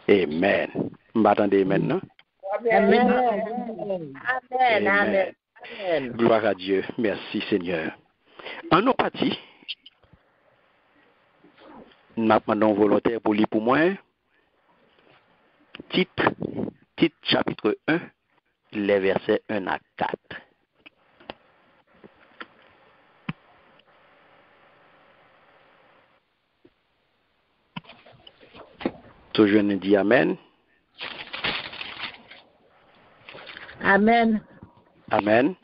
Amen. M'attendez maintenant? Amen. Amen. Amen. Gloire à Dieu. Merci Seigneur. En nos parties, nous demandons volontaire pour lire pour moi. Titre chapitre 1, les versets 1 à 4. Tout je ne dis Amen. Amen. Amen.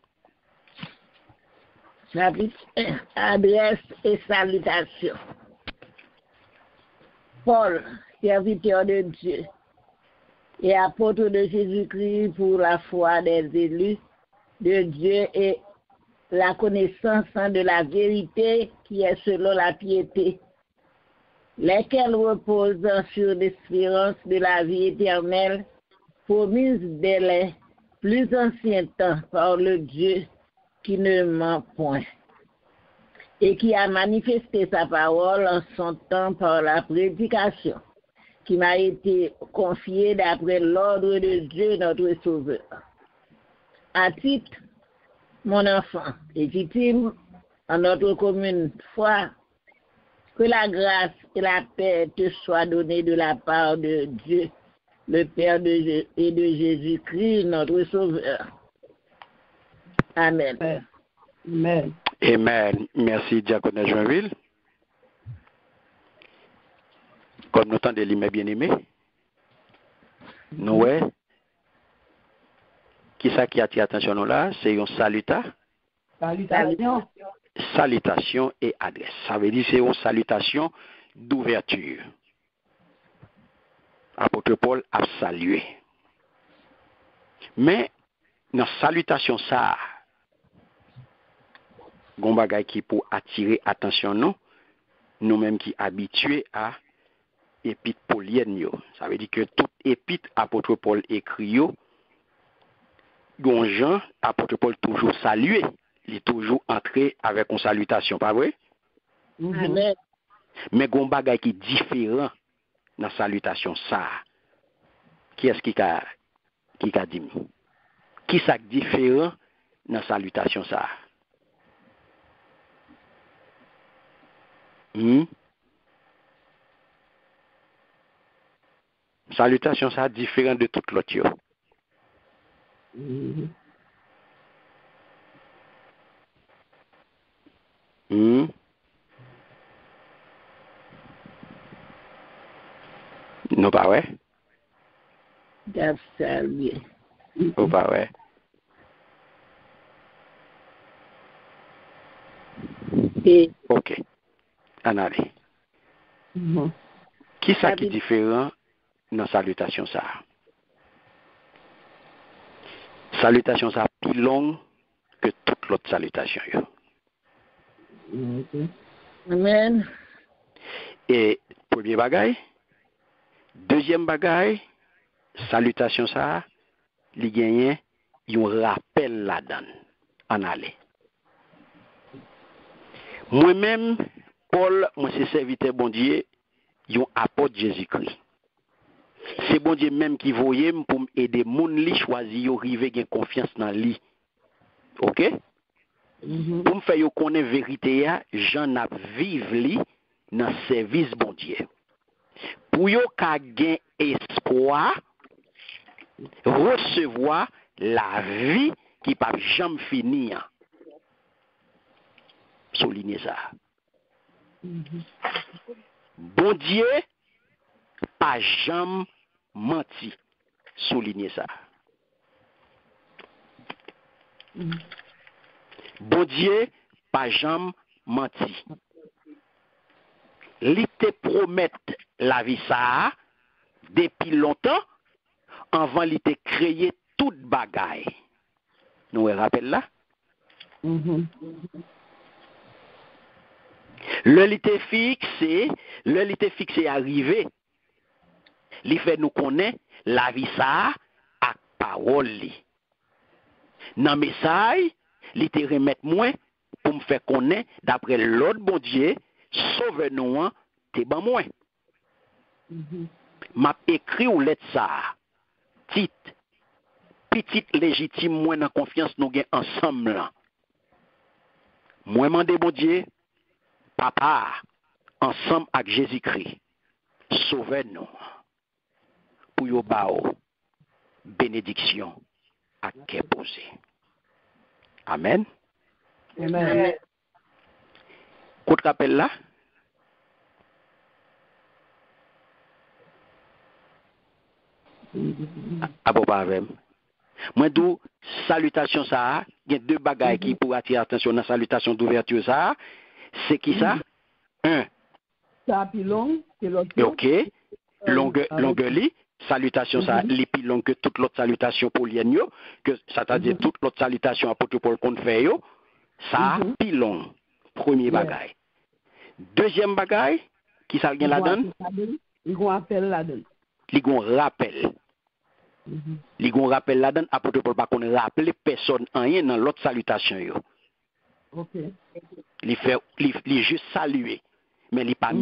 Chapitre 1, adresse et salutation. Paul, serviteur de Dieu et apôtre de Jésus-Christ pour la foi des élus de Dieu et la connaissance de la vérité qui est selon la piété, lesquels reposent sur l'espérance de la vie éternelle, promise dès les plus anciens temps par le Dieu qui ne ment point, et qui a manifesté sa parole en son temps par la prédication, qui m'a été confiée d'après l'ordre de Dieu notre Sauveur. À titre, mon enfant, légitime en notre commune foi, que la grâce et la paix te soient données de la part de Dieu, le Père et de Jésus-Christ, notre Sauveur. Amen. Amen. Amen. Merci, Diaconne Joinville. Comme nous tendons mes bien-aimés, nous, qui ça qui attire attention nous là, c'est une Salutation. salutation et adresse. Ça veut dire c'est une salutation d'ouverture. Apôtre Paul a salué. Mais dans la salutation ça, gon bagay qui pour attirer attention nous-mêmes qui habitués à épître paulienne yo. Ça veut dire que toute épître apôtre Paul écrit yo, gon Jean apôtre Paul toujours salué, il est toujours entré avec une salutation, pas vrai? Amen. Mais gon bagay qui différent dans salutation ça. Qui est-ce qui a dit? Qui ça différent dans salutation ça? Salutation ça différent de toute l'autre yo. Non pas ouais? Salué. Non pas ouais? Et OK. En allez. Qui ça qui est différent dans salutation ça? Salutation ça plus longue que toute l'autre salutation yo. Amen. Et premier bagay, deuxième bagay, salutation ça, li genyen yon rappel la donne. En aller. Moi-même, Paul, moi c'est serviteur bon Dieu, yon apôtre Jésus-Christ. C'est bon Dieu même qui voyait pour m'aider moun li choisi yo rive gen confiance dans lui. OK? Pour me faire yo connaître vérité ya, j'en a vive li dans service bon Dieu. Pour yo ka gen espoir recevoir la vie qui pas jamais finir. Souligner ça. Bon Dieu pas jamais menti. Souligner ça. Bon Dieu pas jamais menti. Il te promet la vie ça depuis longtemps avant il te créé toute bagaille. Nous vous rappelez là? Le l'ité fixé arrivé. Il fait nous connaître la vie ça à parole li. Dans message, il te remettre moins pour me faire connaître d'après l'autre bon Dieu, sauve nous te ban moins. m'a écrit ou lettre ça. Titre, petite légitime, moi dans confiance nous gain ensemble là. Moi mandé bon Dieu, papa, ensemble avec Jésus-Christ, sauvez-nous pour yo bao bénédiction à qui posé. Amen. Amen. Côte rappel là? Ah bon pas avec. Moi d'où salutation ça, il y a deux bagages qui pour attirer attention dans salutation d'ouverture ça, c'est qui ça? Un. Ça puis long, c'est l'autre. OK. Longueur li, salutation ça, li plus long que toute l'autre salutation pour l'yenyo, que ça t'a dit toute l'autre salutation apôtre Paul qu'on fait yo, ça plus long. Premier bagage. Deuxième bagage, qui ça gen la donne? Il gon appel la donne. Li gon rappel. Li gon rappel la donne apôtre Paul pas qu'on rappeler personne rien dans l'autre salutation yo. OK. Li juste saluer. Mais il pas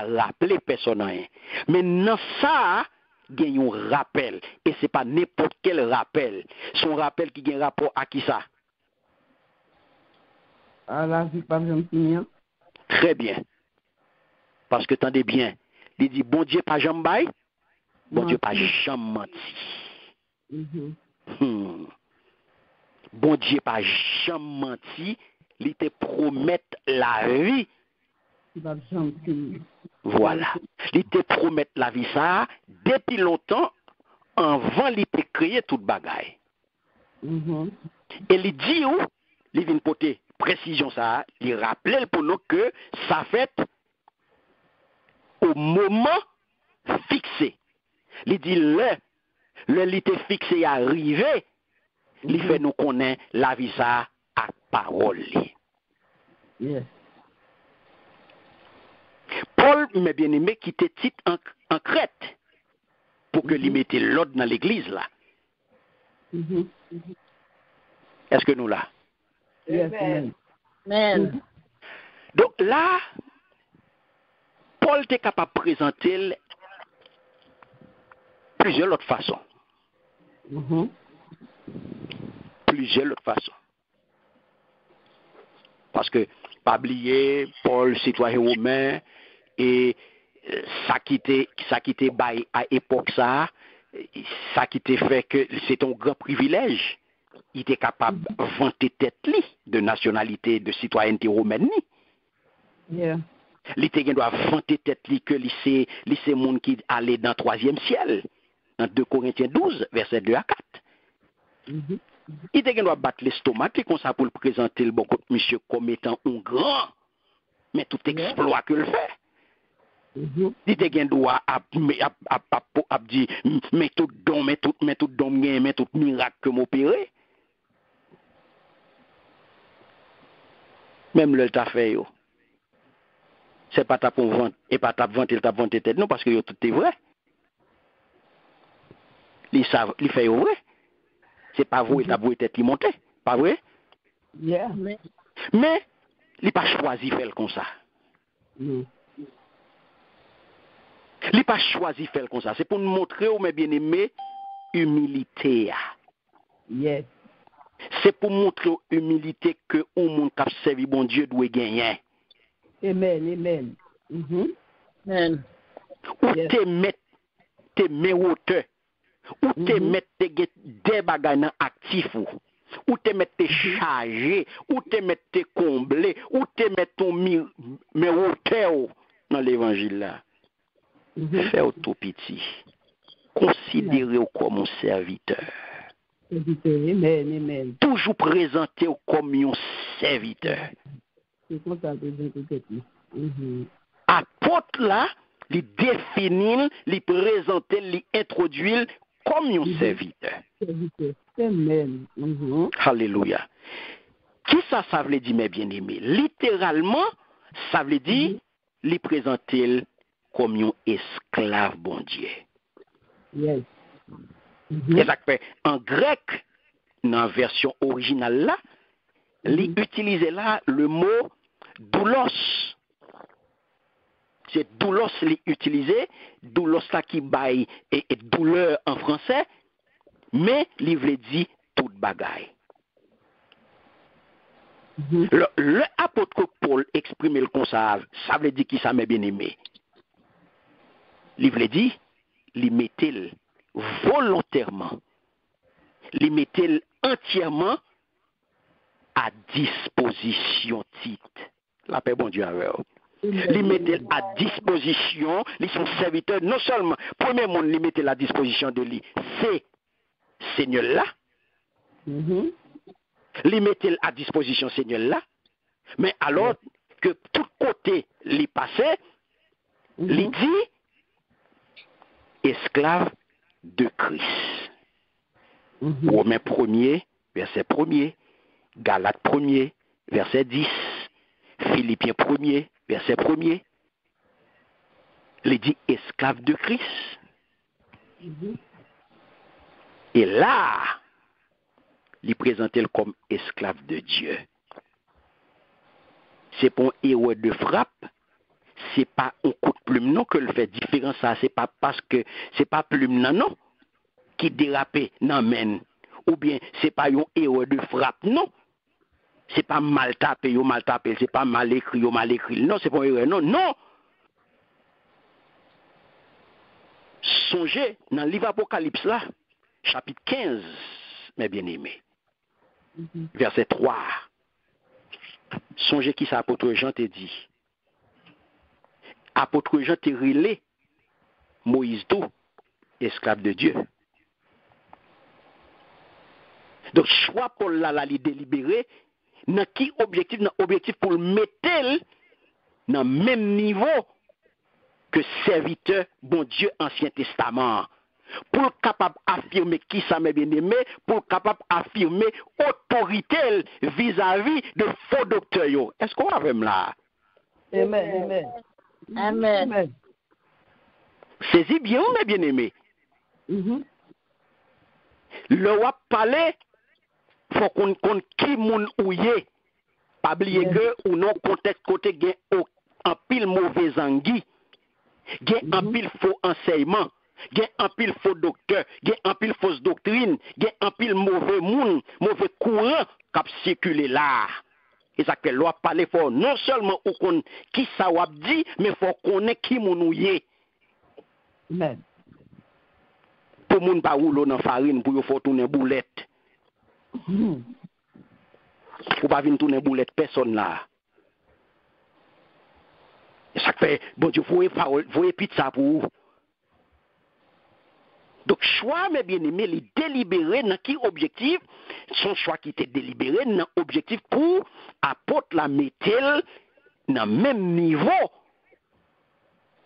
rappeler personne rien. Mais dans ça, il y a un rappel. Et ce n'est pas n'importe quel rappel. Son rappel qui a un rapport à qui ça? À la vie, pas bien. Très bien. Parce que tendez bien. Il dit, bon Dieu pas jamais bail, bon Dieu pas jamais menti. Bon Dieu pas jamais menti, il te promet la vie. Voilà. Il te promet la vie ça depuis longtemps avant il te créer toute bagaille. Et il dit où il vient porter précision ça, il rappelle pour nous que ça fait au moment fixé. Il dit le il était fixé arrivé, il fait nous connaître la vie ça à parole. Yes. Paul, mes bien-aimés, qui était titre en Crète pour que lui mette l'ordre dans l'église là. Est-ce que nous là? Yes. Amen. Donc là, Paul était capable de présenter plusieurs autres façons. Plusieurs autres façons. Parce que, pas oublier, Paul, citoyen romain, et ça qui était bail à l'époque ça qui était fait que c'est un grand privilège. Il était capable de vanter tête li de nationalité de citoyenneté romaine. Yeah. Il était doit vanter tête li que c'est monde qui allait dans le troisième ciel. Dans 2 Corinthiens 12 verset 2 à 4. Il était doit battre l'estomac comme ça pour le présenter le bon monsieur comme étant un grand, mais tout exploit que le fait. Il était droit à dire mais tout don mais tout miracle que m'opérer. Même le t'a fait yo. C'est pas ta pour vendre et pas ta vente il t'a vanté tête non parce que yo tout est vrai. Ils savent, ils fait vrai. C'est pas vous il t'a voué tête li monter, pas vrai? Yeah. Mais il pas choisi faire comme ça. Il pas choisi faire comme ça. C'est pour nous montrer, mes bien-aimés, humilité. Yes. C'est pour montrer humilité que au monde qui a servi bon Dieu doit gagner. Amen. Amen. Ou te mettre hauteur. Ou te mettre des bagages actifs. Ou te mettre chargé. Ou te mettre comblé. Ou te mettre ton hauteur dans l'évangile là. Faire tout petit. Considérez-vous comme un serviteur. Amen. Toujours présenter comme un serviteur. C'est comme ça que Apôtre là, il définit, il présente, il introduit comme un serviteur. Amen. Alléluia. Qui ça veut dire, mes bien-aimés? Littéralement, ça veut dire, il présente comme un esclave, bon Dieu. Yes. Exactement. En grec, dans la version originale là, il utilise là le mot doulos. c'est doulos utilisé, doulos ça qui baille et douleur en français, mais il veut dire toute bagaille. Le apôtre Paul exprime le comme ça veut dire qui ça m'est bien aimé. Il veut dire, il mettait volontairement, il mettait entièrement à disposition titre. La paix bon Dieu avec vous. Li mettait à disposition, les son serviteur, non seulement, premier monde, li mettait à disposition de lui, c'est Seigneur là, li mettait à disposition Seigneur là, mais alors que tout côté li passait, li dit, esclave de Christ. Romains 1er, verset 1er, Galates 1er, verset 10, Philippiens 1er, verset 1er, il dit esclave de Christ. Et là, il présentait comme esclave de Dieu. C'est pas un héros de frappe, c'est pas un coup de plume non que le fait différence ça, c'est pas parce que c'est pas plume non qui dérapait non men, ou bien c'est pas un héros de frappe non. C'est pas mal tapé, c'est pas mal écrit, mal écrit. Non, c'est pas erreur. Non, non. Songez dans le livre Apocalypse là, chapitre 15, mes bien-aimés, verset 3. Songez qui ça apôtre Jean te dit. Apôtre Jean te relé Moïse tout, esclave de Dieu. Donc, choix Paul là, li délibéré, dans qui objectif, dans objectif pour le mettre dans le même niveau que serviteur, bon Dieu, Ancien Testament. Pour capable affirmer qui ça m'a bien aimé, pour capable affirmer autorité vis-à-vis de faux docteurs. Est-ce qu'on a même là? Amen. Amen. Saisis bien, mes bien-aimés. Le roi parler, faut qu'on compte qui moun ouye. Pas oublier que ou non contexte côté gen en pile mauvais angui, gen en pile faux enseignement, gen en pile faux docteur, gen en pile fausse doctrine, gen en pile mauvais moun, mauvais courant qui circuler là. Et ça que loi parler faut non seulement ou qu'on qui ça wap dit, mais faut qu'on qui moun ouye. Amen. Pour moun pa roulo dans farine pour yo faut tourner boulette. Ou pas venir tourner boulette personne là. Et ça fait bon Dieu voyez pizza pour vous. Donc choix mes bien-aimés, les délibérés dans qui objectif, son choix qui était délibéré dans objectif pour apporter la métal dans même niveau.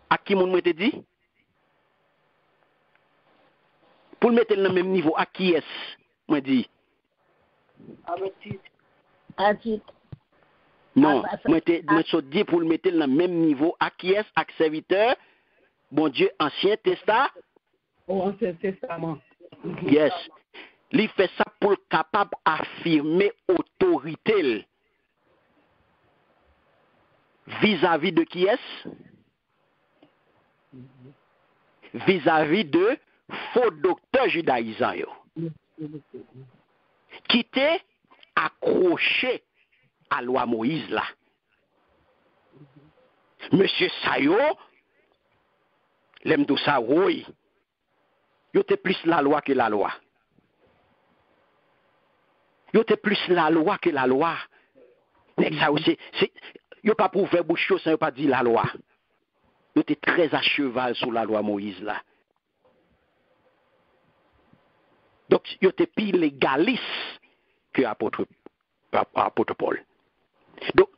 À qui mon te dit? Pour le mettre dans le même niveau, à qui est-ce? Moi dit. À titre. Non, moi te dit pour le mettre dans le même niveau, à qui est-ce? À serviteur, bon Dieu, Ancien Testament. Ancien Testament. Yes. Il fait ça pour capable affirmer autorité vis-à-vis de qui est-ce? Vis-à-vis de faux docteurs judaïsants qui étaient accrochés à la loi Moïse là. Monsieur Sayo, l'aime tout ça, oui. Il était plus la loi que la loi. Il était plus la loi que la loi. Il n'y a pas pour faire bouche sans pas dire la loi. Il était très à cheval sur la loi Moïse là. Donc, il était plus légaliste que l'apôtre Paul. Donc,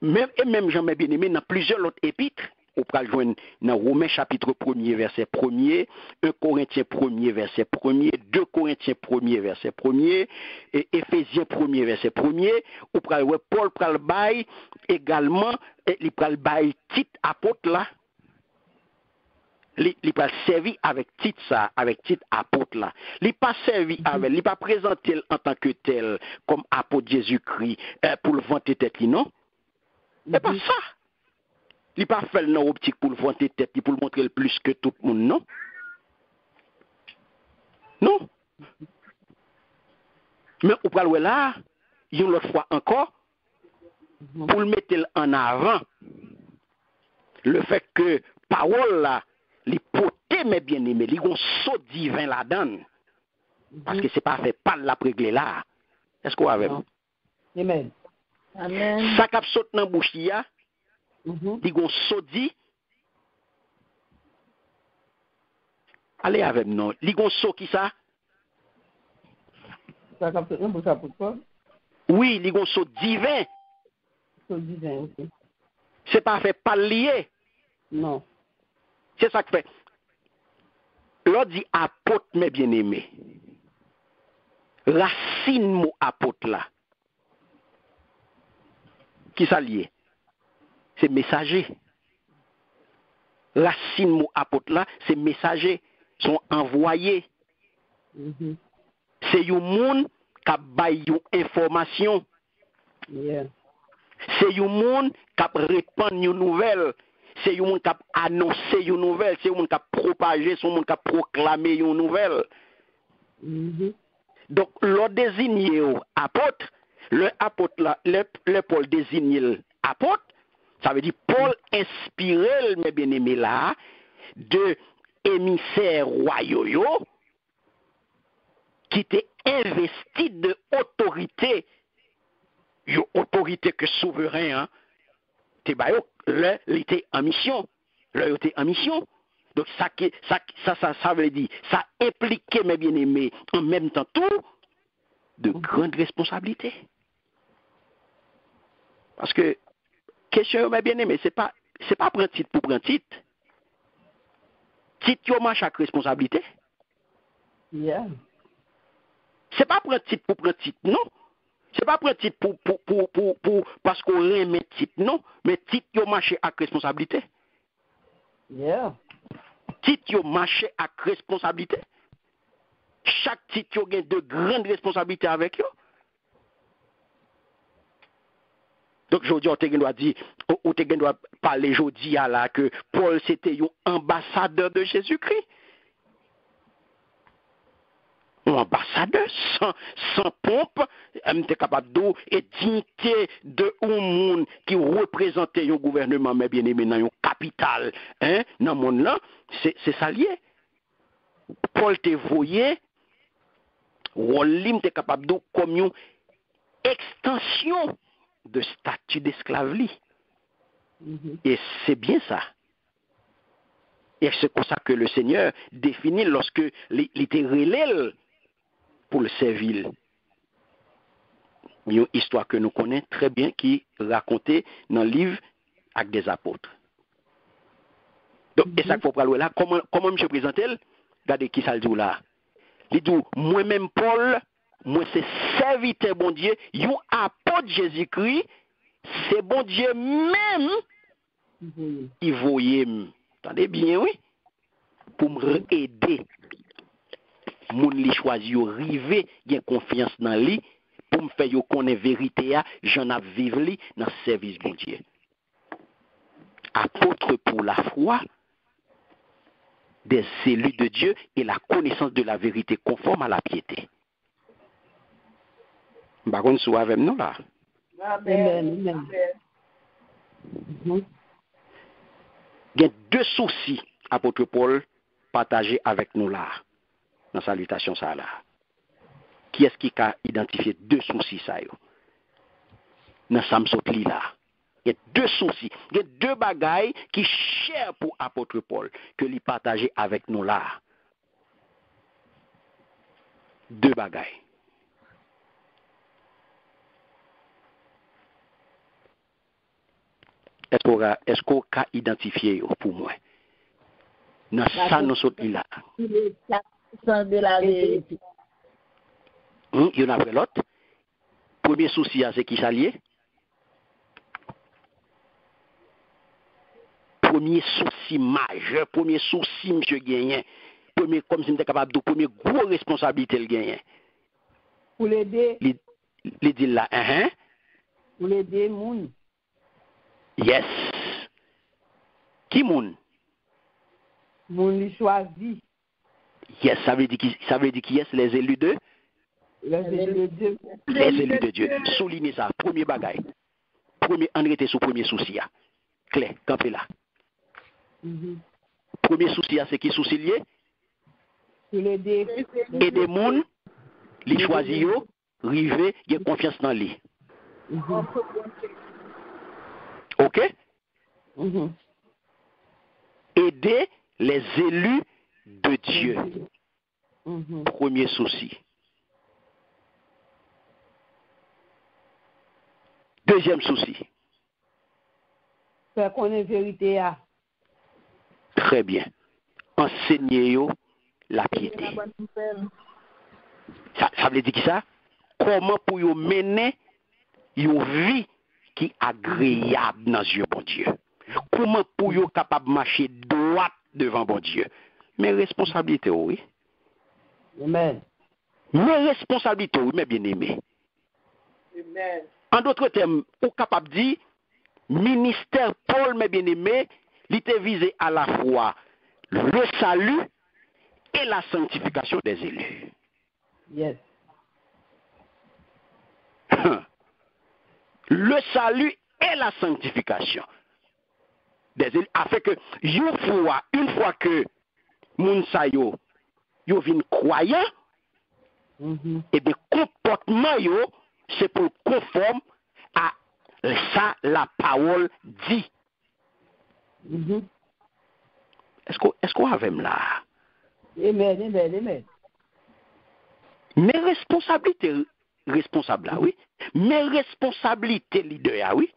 même Jean bien aimé, dans plusieurs autres épîtres, on peut le joindre dans Romains chapitre 1er, verset 1er, 1 Corinthiens 1er, verset 1er, 2 Corinthiens 1er, verset 1er, et Éphésiens 1er, verset 1er, on peut le Paul peut le bail également, il peut le bail titre apôtre là. Il pas servi avec titre ça, avec titre apôtre là. Il pas servi avec, il pas présenté en tant que tel comme apôtre Jésus-Christ pour le vanter tête non. C'est pas ça. Il pas fait dans optique pour le vanter tête, pour le montrer le plus que tout le monde, non? Non. Mais au pral là, une autre fois encore, pour le mettre en avant, le fait que parole là, les potés mes bien-aimés, ils ont saut divin là-dedans. Parce que c'est pas fait pas la régler là. Est-ce qu'on avait? Amen. Amen. Ça cap saute dans bouche ya, ils ont saut dit. Allez avec nous. Ils ont saut qui ça? Ça capte un pour ça pour toi? Oui, ils ont saut divin. C'est divin aussi. C'est pas fait pas lié. Non. C'est ça que fait. L'autre dit apôtre mes bien-aimés. Racine mot apôtre là. Qui ça lié? C'est messager. Racine mot apôtre là, c'est messager. Sont envoyés. C'est un monde qui a baillé une information. Yeah. C'est un monde qui a répandu une nouvelle. C'est un monde qui a annoncé une nouvelle. C'est un monde qui a propagé, c'est un monde qui a proclamé une nouvelle. Donc, le désigné apôtre, le apôtre là, le Paul désigné apôtre, ça veut dire Paul inspiré, mes bien-aimés là, de émissaires royaux qui étaient investis de autorité. Une autorité que souverain, hein, il était en mission. Il était en mission. Donc, ça veut dire, ça impliquait, mes bien-aimés, en même temps tout, de grandes responsabilités. Parce que, question, mes bien-aimés, c'est pas prendre titre pour prendre titre. Titre, yo marche avec responsabilité. Yeah. C'est pas prendre titre pour prendre titre, non. C'est pas prendre titre pour parce qu'on remet titre, non. Mais titre, yo marche avec responsabilité. Yeah. Titre, yo marche avec responsabilité. Chaque titre, yo gagne de grandes responsabilités avec yo. Donc, aujourd'hui, on doit parler aujourd'hui là que Paul, c'était un ambassadeur de Jésus-Christ. Un ambassadeur sans pompe, était capable d'eau et dignité de un monde qui représentait un gouvernement, mais bien aimé, dans une capitale, hein, dans le monde là, c'est ça lié. Paul te voyé, Wallim était capable d'eau comme une extension de statut d'esclavie. Et c'est bien ça. Et c'est comme ça que le Seigneur définit lorsque il était relève pour le servir. Une histoire que nous connaissons très bien qui est racontée dans le livre avec des apôtres. Donc, et ça qu'il faut parler là, comment je présente elle? Regardez qui ça le dit là. Il dit, moi-même Paul, moi c'est serviteur bon Dieu, un apôtre Jésus-Christ, c'est bon Dieu même qui voyait. Attendez bien, oui? Pour me aider. Moun li choisi yo rive, gen confiance dans lui, pour me faire yo connaître vérité, j'en ai vivre li dans le service bon Dieu. Apôtre pour la foi, des élus de Dieu et la connaissance de la vérité conforme à la piété. Par contre, soit avec nous là. Amen. Il y a deux soucis, apôtre Paul, partagés avec nous là, dans salutation ça là. Qui est-ce qui a identifié deux soucis ça yo? Dans Samsotli là. Il y a deux soucis, il y a deux bagailles qui chèrent pour apôtre Paul, que lui partager avec nous là. Deux bagailles. Est-ce qu'on a identifié pour moi? Dans ça, nous sommes là. De la vérité. Il y en a après l'autre. Premier souci, c'est qui s'allie? Premier souci majeur, premier souci, monsieur Gagné. Premier, comme si j'étais capable de premier gros responsabilité le Gagné. Pour l'aider. Les dit là, Pour l'aider, moun. Yes. Qui moun? Moun li choisi. Yes, ça veut dire qui est les élus de? Les élus de Dieu. Les élus de Dieu. Soulignez ça. Premier bagaille. Premier, en était sous premier souci. Claire, campez là. Premier souci, c'est qui souci lié? Aider Et des moun, li choisi yo, rive, y a confiance dans lui. OK? Aider les élus de Dieu. Premier souci. Deuxième souci. Faire connaître vérité. Très bien. Enseigner yo la piété. Ça veut dire qui ça? Comment pour yo mener une vie qui est agréable dans les yeux bon Dieu? Comment pour yo capable de marcher droit devant bon Dieu? Mes responsabilités, oui. Amen. Mes responsabilités, oui, mes bien-aimés. Amen. En d'autres termes, ou capable de dire, ministère Paul, mes bien-aimés, il était visé à la fois le salut et la sanctification des élus. Yes. Le salut et la sanctification des élus. Afin que, une fois que moun sa yo vin croyant, et bien comportement yo, c'est pour conforme à ça la parole dit. Est-ce qu'on avait là? Amen. Mes responsabilités responsables là, oui. Mes responsabilités leader, oui.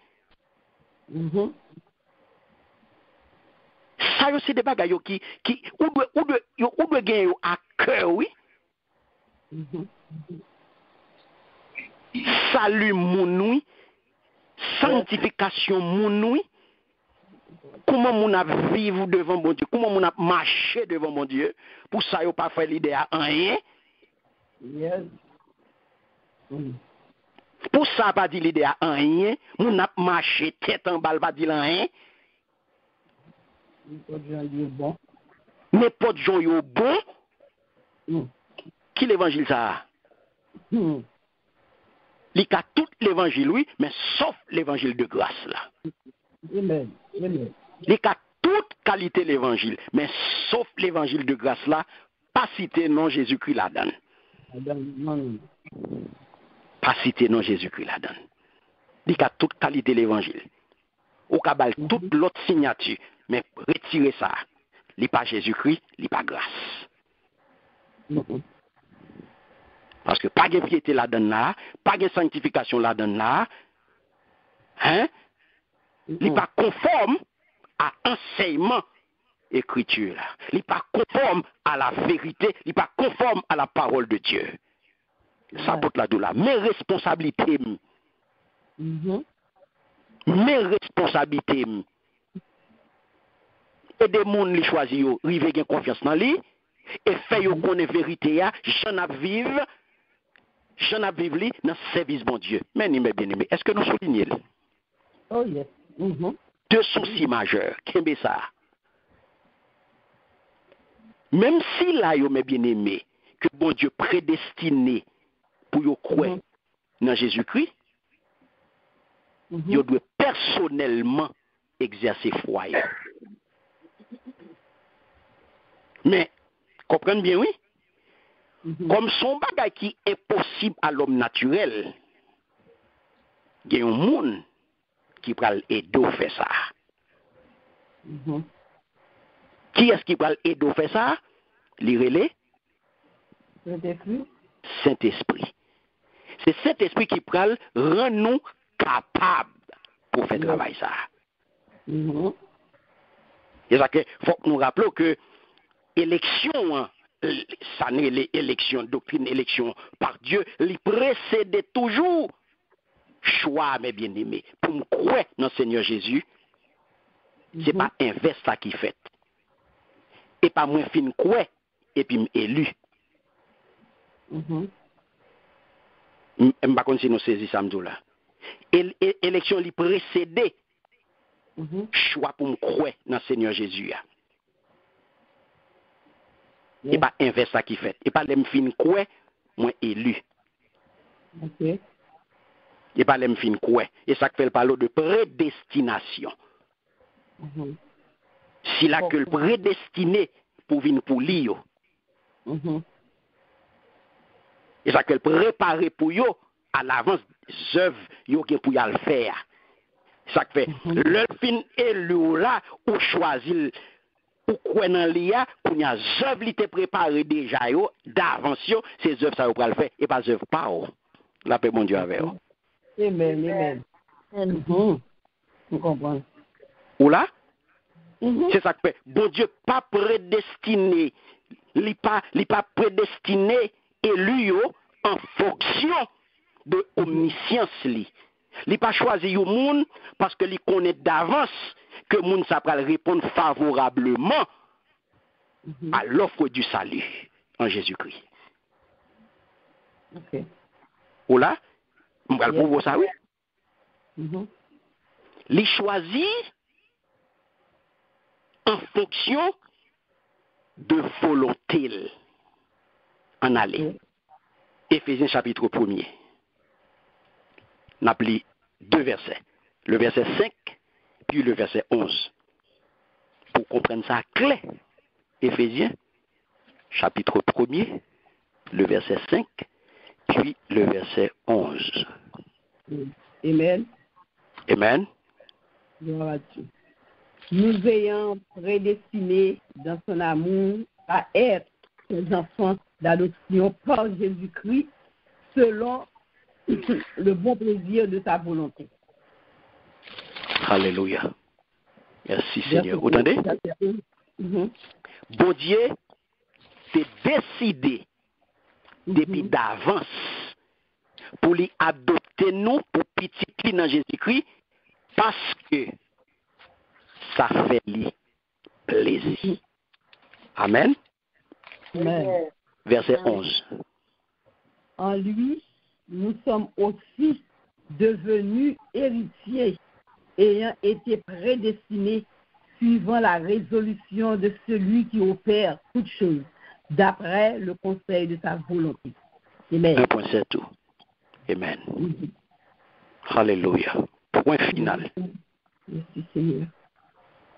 Ça c'est des bagages qui ou doit gagner à cœur, oui. Salut mon oui, sanctification mon oui. Comment mon a vivre devant mon Dieu, comment mon a marcher devant mon Dieu, pour ça yo pas faire l'idée à rien. Yes. Pour ça pas dire l'idée à rien, mon a marché tête en balle pas dire rien. N'importe gens yo bon. Qui l'évangile ça? Il a tout l'évangile, oui, mais sauf l'évangile de grâce là. Amen. Il a toute qualité l'évangile, mais sauf l'évangile de grâce là, pas cité non Jésus-Christ la donne. Pas cité non Jésus-Christ la donne. Il a toute qualité l'évangile. Ou kabal toute l'autre signature, mais retirez ça. Il pas Jésus-Christ, il pas grâce. Parce que pas de piété là-dedans là, pas de sanctification là-dedans là, hein? Il n'est pas conforme à l'enseignement écriture là. Il n'est pas conforme à la vérité, il n'est pas conforme à la parole de Dieu. Ça porte la douleur. Mes responsabilités, mes responsabilités, et des gens qui choisissent, ils ont confiance dans lui, et fait connaître la vérité, j'en ai vivre dans le service bon Dieu. Mais mes bien-aimés, est-ce que nous soulignons? Oh yes. Deux soucis majeurs. Qu'est-ce que ça? Même si là, mes bien-aimés, que bon Dieu prédestiné pour vous croire dans Jésus-Christ, vous devez personnellement exercer foi. Mais, comprenez bien, oui? Comme son bagage qui est possible à l'homme naturel, il y a un monde qui peut aider à faire ça. Qui est-ce qui peut aider à faire ça? L'irélé? Saint-Esprit. C'est Saint-Esprit qui peut rendre nous capables pour faire travail ça. C'est ça qu'il faut que nous rappelions que l'élection, ça n'est l'élection, doctrine élection par Dieu, il précède toujours choix, mes bien-aimés. Pour me croire dans le Seigneur Jésus, c'est pas inverse ça qui fait. Et pas moins fin croire et puis m'élu. Je ne sais pas si nous saisissons ça là. Élection li précédé choix pour me croire dans le Seigneur Jésus. Yes. Et pas inverse ça qui fait. Et pas les fin croire, moi élu. Ok. Et pas les fin croire. Et ça fait le parler de prédestination. Si là que le prédestiné pour venir pour lui, et ça que le préparé pour yo à l'avance des œuvres yo qui pour y le faire. Ça fait le fin élu là ou choisir ou quoi dans l'IA pour y a œuvres qui te préparé déjà yo d'avance yo ces œuvres ça pour le faire et pas œuvres pas. La paix bon Dieu avec vous. Amen. Vous comprenez? Ou là? C'est ça que fait. Bon Dieu pas prédestiné. Il pas prédestiné élu yo en fonction de omniscience li. Il pas choisi yo moun parce que il connaît d'avance que moun ça va répondre favorablement à l'offre du salut en Jésus-Christ. Ok. Ou là? On va le prouver ça oui. Il choisit en fonction de volonté en aller. Éphésiens chapitre 1er. On a pris 2 versets. Le verset 5 puis le verset 11. Pour comprendre ça clair. Éphésiens chapitre 1er, le verset 5 puis le verset 11. Amen. Amen. Gloire à Dieu. Nous ayant prédestinés dans son amour à être ses enfants d'adoption par Jésus-Christ selon le bon plaisir de sa volonté. Alléluia. Merci Seigneur. Vous entendez? Bon Dieu s'est décidé depuis d'avance pour lui adopter nous pour petit dans Jésus-Christ parce que ça fait lui plaisir. Amen. Amen. Verset 11. En lui, nous sommes aussi devenus héritiers, ayant été prédestinés suivant la résolution de celui qui opère toutes choses, d'après le conseil de sa volonté. Amen. 1.7 tout. Amen. Alléluia. Point final. Merci Seigneur.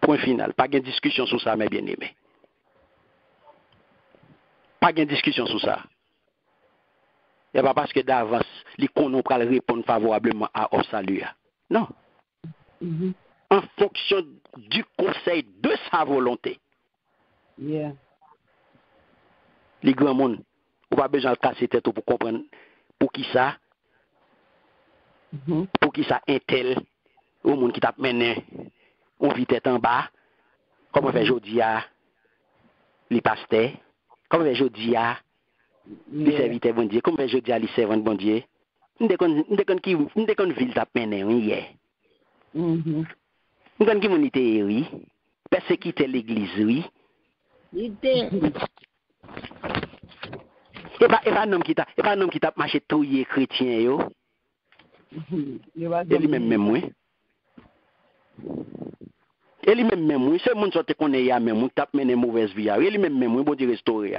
Point final. Pas de discussion sur ça, mes bien-aimés. Pas de discussion sur ça. Et pas parce que d'avance, les connons pourront répondre favorablement à au salut. Non. En fonction du conseil de sa volonté. Yeah. Les grands monde, on pas besoin de casser tête pour comprendre pour qui ça. Pour qui ça intel au monde qui t'a mené on vit tête en bas comme on fait aujourd'hui à les pasteurs comme on fait aujourd'hui à les serviteurs bon Dieu comme on fait aujourd'hui à les servants bon Dieu on ville t'a mené hier on qui monité oui persécuter l'église oui et pas un homme qui t'a marché touyer chrétien yo. Et lui-même moi. Et lui-même moi. C'est mon sorte qu'on est même moi tape mener mauvaise vie. Et lui-même moi bon Dieu restaurer.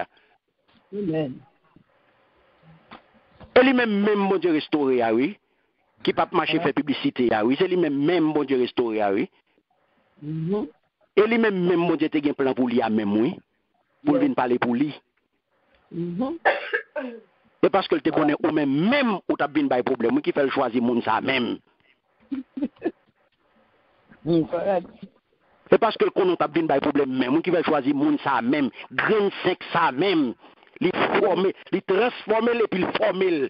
Amen. Et lui-même bon Dieu restaurer oui. Qui pas marcher faire publicité oui. C'est lui-même bon Dieu restaurer oui. Et lui-même bon Dieu te gen plan pour lui même moi. Pour venir parler pour lui. Et parce que tu connais ou même ou t'as bien des problèmes qui fait le choisir moun ça même. C'est parce que le connaît t'as bien des problèmes même qui fait choisir moun ça même, grain 5 ça même, li former, li transformer et puis former.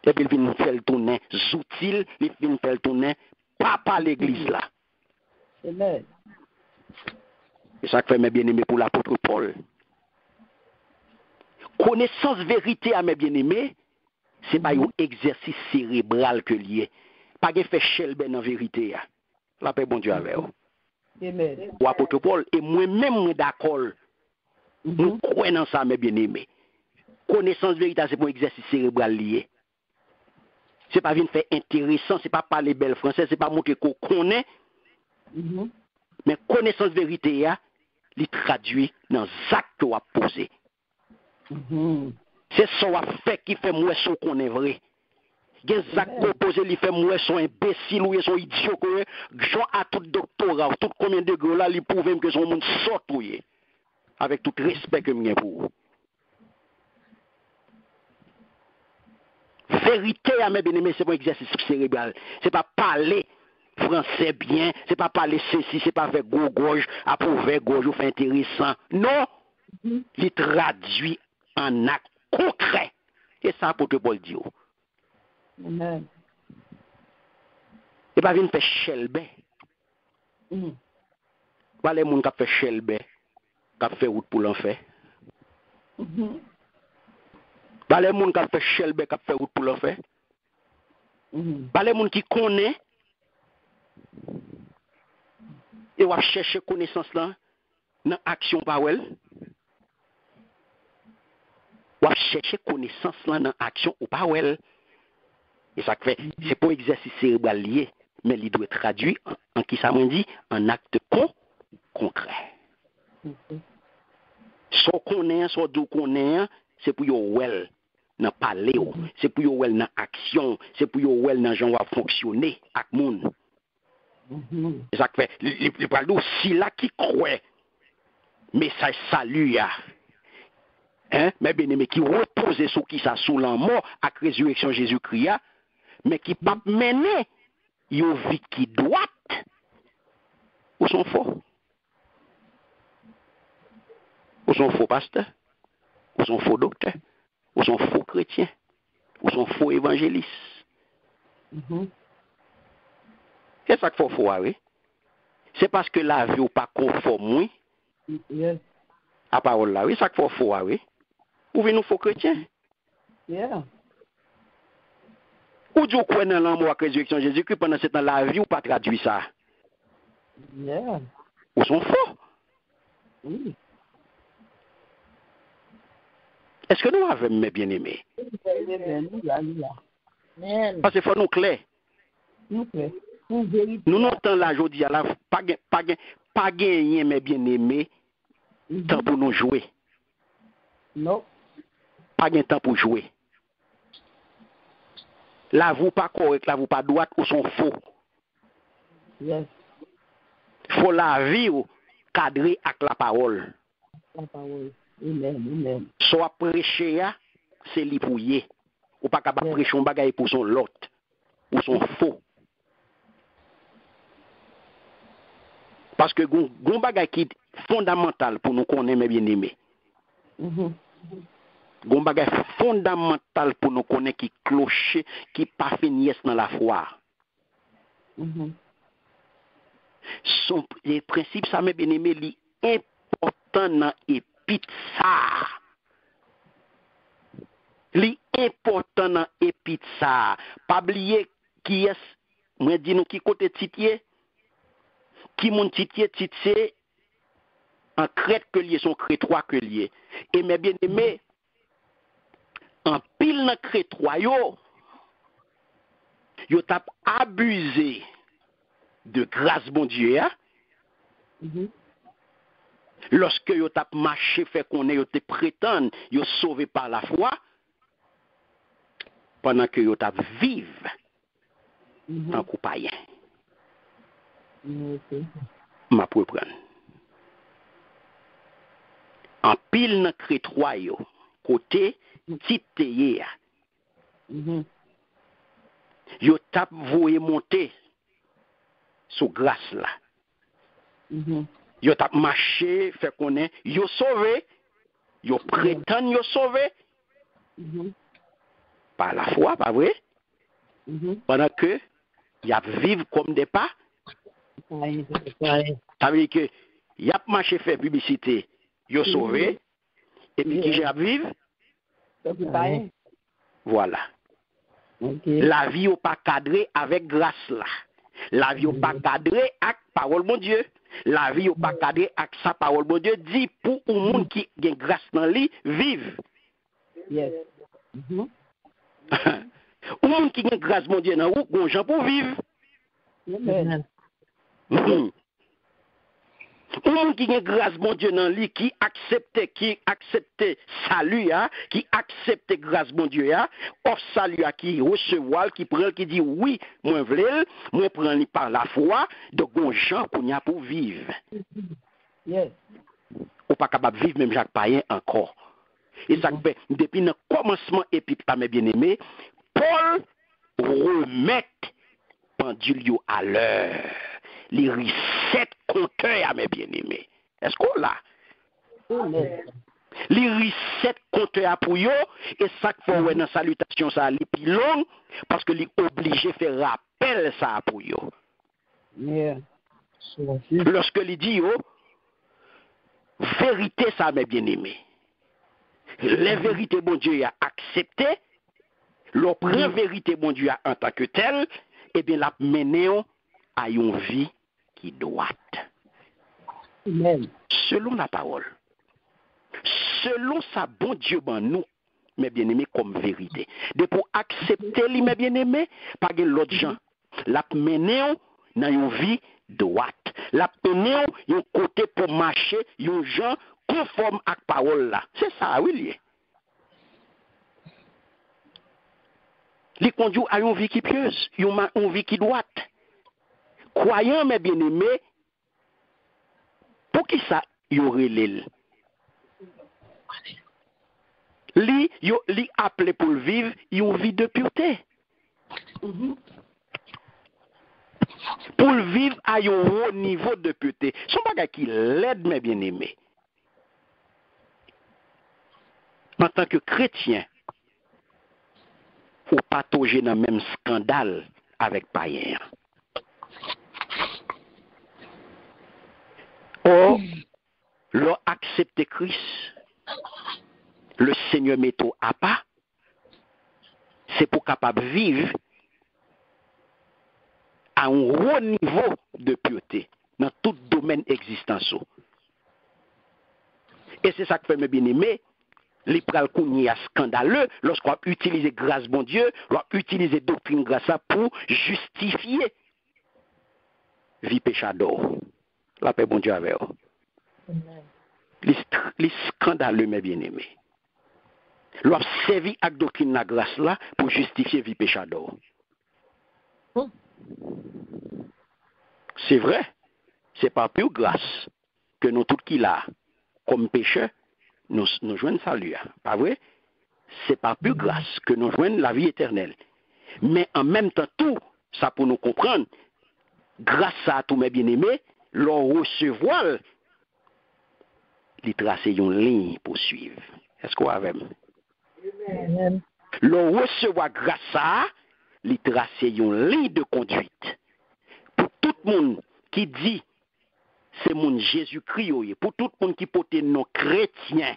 Et puis il vient faire le tourner zoutil, il vient faire le tourner papa l'église là. Amen. Et ça fait mes bien-aimés pour l'apôtre Paul. Connaissance vérité à mes bien-aimés, c'est pas un exercice cérébral que lié. Pas de faire chelben en vérité. La paix bon Dieu avec vous. Amen. Ou apôtre Paul, et moi-même d'accord. Nous croyons dans ça mes bien-aimés. Connaissance vérité c'est pour exercice cérébral lié. C'est pas venir faire intéressant, c'est pas parler belle français, c'est pas montrer qu'on connaît. Mais connaissance vérité, il traduit dans les actes qu'on a posé. C'est ça qu'on a fait qui fait moi son qu'on est vrai. Les actes qu'on posé, il fait moi son imbécile ou son idiot. Jean a tout doctorat, tout combien de degrés là, il prouve que son monde sort avec tout respect que j'ai pour vous. Vérité à mes bien-aimés, c'est pas un exercice cérébral. C'est pas parler français bien, c'est pas parler ceci, c'est pas faire gauche, approuver gauche ou faire intéressant. Non, il traduit en acte concret. Et ça, apôtre Paul dit. Amen. Et pas venir faire chelbe. Pas les gens qui fait chelbe, qui fait route pour l'enfer. Pas les gens qui fait chelbe, qui fait route pour l'enfer. Pas les gens qui connaissent et on va chercher connaissance là dans action parole. On va chercher connaissance là dans action ou parole. Et ça fait c'est pas exercice cérébral lié, mais il doit être traduit en qui ça me dit en acte concret. Soit qu'on est, soit d'où qu'on est, c'est pour yo well dans parler, c'est pour yo well dans action, c'est pour yo well dans gens va fonctionner avec monde. Et ça fait il parle aussi là qui croit message salut hein mais bien aimé qui repose sur qui ça sous la mort avec résurrection Jésus-Christ mais qui pas mener yo vie qui droite ou sont faux. Ou sont faux pasteurs, ou sont faux docteurs, ou sont faux chrétiens, ou sont faux évangélistes. Qu'est-ce que faut faire, oui? C'est parce que la vie n'est pas conforme, oui? Yes. À parole là, oui, ça qu'il faut faire, oui? Ou venez nous faux chrétiens? Yeah. Ou du coup, dans l'amour à résurrection Jésus-Christ, pendant ce temps, la vie ou pas traduit ça? Yeah. Ou sont faux? Oui. Est-ce que nous avons mes bien-aimés? Parce qu'il faut nous clair. Nous n'entendons la aujourd'hui, pas gagner mes bien-aimés, temps pour nous jouer. Non. Pas de temps pour jouer. La vous pas correct, la vous pas droite ou sont faux. Yes. Faut la vie ou cadrer avec la parole. La parole. Amen. Amen. Soit prêcher, c'est l'ipouiller. Ou pas capable prêcher un bagage pour son lot. Ou son faux. Parce que gon bagage qui est fondamental pour nous connaître mes bien-aimés. Gon bagage fondamental pour nous connaître qui clocher, qui pas fini dans la foi. Les principes, ça mes bien-aimés, li important dans épître ça. Li important dans épître ça. Pas oublier qui est, moi dis nous qui côté titier, qui mon titier en crête que lié, son crétois que lié. Et mes bien-aimés, en pile dans crétois yo t'a abusé de grâce bon Dieu. Lorsque yo t'a marché fait qu'on yo te prétendre yo sauvé par la foi pendant que yo t'a vive en coup païen. Ma pour prendre en pile dans crétois yo côté titeye yo t'a voyé monter sous grâce là. Yo t'a marché fait qu'on est yo sauvé, yo prétend yo sauvé par la foi, pas vrai? Pendant que y a vivre comme des pas. Ça veut dire que y a marché faire publicité, yo sauvé et puis qui j'ai à vivre? Voilà. La vie n'est pas cadrée avec grâce là. La vie n'est pas cadrée avec parole mon Dieu. La vie n'est pas cadrée avec sa parole mon Dieu. Dit pour un monde qui a grâce dans lui, vive. Yes. Ou monde qui a grâce mon Dieu dans ou gon gens pour vivre. Amen. Ou monde qui a grâce mon Dieu dans lui qui accepte salut qui accepte grâce mon Dieu offre salut qui recevoir qui prend qui dit oui, moi vle, moi prend par la foi, donc gon gens qu'on y a pour vivre. Yes. Ou pas capable vivre même Jacques Païen encore. Et ça fait depuis le commencement épique pas mes bien-aimés, Paul remet pendule à l'heure. Les recettes compteurs à mes bien-aimés. Est-ce qu'on l'a? Amen. Les recettes compteurs pour eux, et ça qu'il faut dans salutation ça les plus long parce que les obligé faire rappel ça pour eux. Yeah. Lorsque les dit vérité ça mes bien-aimés. Les vérités bon Dieu a accepté, le prend vérité bon Dieu en tant que tel, et bien la mené à une vie qui doit. Amen. Selon la parole. Selon sa bon Dieu ben nous, mes bien-aimés, comme vérité. De pour accepter les mes bien-aimés, pas de l'autre gens. La mené dans une vie droite. La mené un côté pour marcher, un gens conforme à la parole là. C'est ça, oui. Les conduit à une vie qui pieuse, une vie qui droite. Croyant, mes bien-aimés, pour qui ça y aurait l'île? Li appelé pour le vivre, une vie de pureté. Pour le vivre à un haut niveau de pureté. Son bagage qui l'aide, mes bien-aimés. En tant que chrétien, faut pas tomber dans le même scandale avec païen. Or, leur accepter Christ, le Seigneur métaux à pas, c'est pour capable vivre à un haut niveau de pureté dans tout domaine existentiel. Et c'est ça que fait mes bien-aimés, les pral kouni à scandaleux lorsqu'on a utilisé grâce bon Dieu, on a utilisé doctrine grâce pour justifier vie péchador. La paix bon Dieu avec vous. Les scandaleux mes bien-aimés. On a servi avec doctrine la grâce là pour justifier vie péchador. C'est vrai, c'est pas pure grâce que nous tous qui là comme pécheurs nous joignent salut, pas vrai? C'est pas pure grâce que nous joignent la vie éternelle. Mais en même temps tout ça pour nous comprendre grâce à tous mes bien-aimés, leur recevoir les tracer une ligne pour suivre. Est-ce qu'on a même? Leur recevoir grâce à les tracer une ligne de conduite. Pour tout le monde qui dit c'est mon Jésus-Christ, pour tout le monde qui porte non chrétien,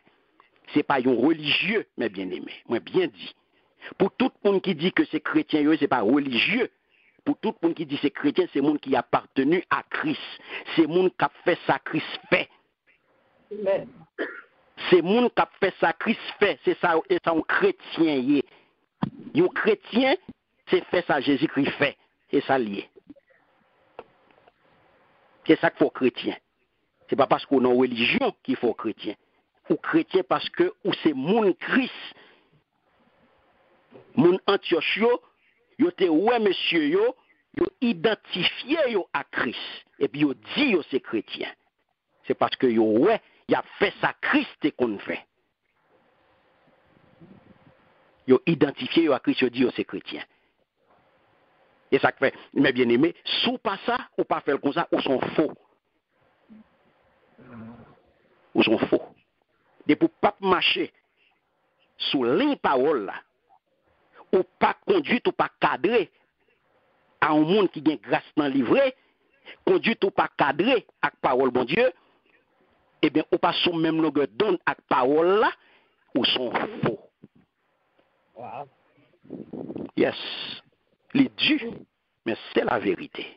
c'est pas un religieux, mais bien aimé, moi bien dit. Pour tout le monde qui dit que c'est chrétien, c'est pas religieux. Pour tout le monde qui dit c'est chrétien, c'est monde qui appartenu à Christ. C'est monde qui a fait ça Christ fait. C'est monde qui a fait ça Christ fait. C'est ça un chrétien. Un chrétien, c'est fait ça Jésus-Christ fait. C'est ça lié. C'est ça qu'il faut chrétien. C'est pas parce qu'on est en religion qu'il faut chrétien. Ou chrétien parce que ou c'est mon Christ. Mon Antioche yo te ouais monsieur yo identifié yo à Christ et puis yo dit yo c'est chrétien. C'est parce que yo ouais, y a fait ça Christ qu'on fait. Yo identifié yo à Christ, yo dit yo c'est chrétien. Et ça fait mes bien-aimés, sous pas ça ou pas faire comme ça ou sont faux. Ou sont faux. De pour pas marcher sous les paroles là. Ou pas conduite ou pas cadré à un monde qui gagne grâce dans le livret, conduite ou pas cadré avec parole bon Dieu, eh bien, ou pas sous même longueur d'onde avec parole là, ou sont faux. Wow. Yes. Les Dieu, mais c'est la vérité.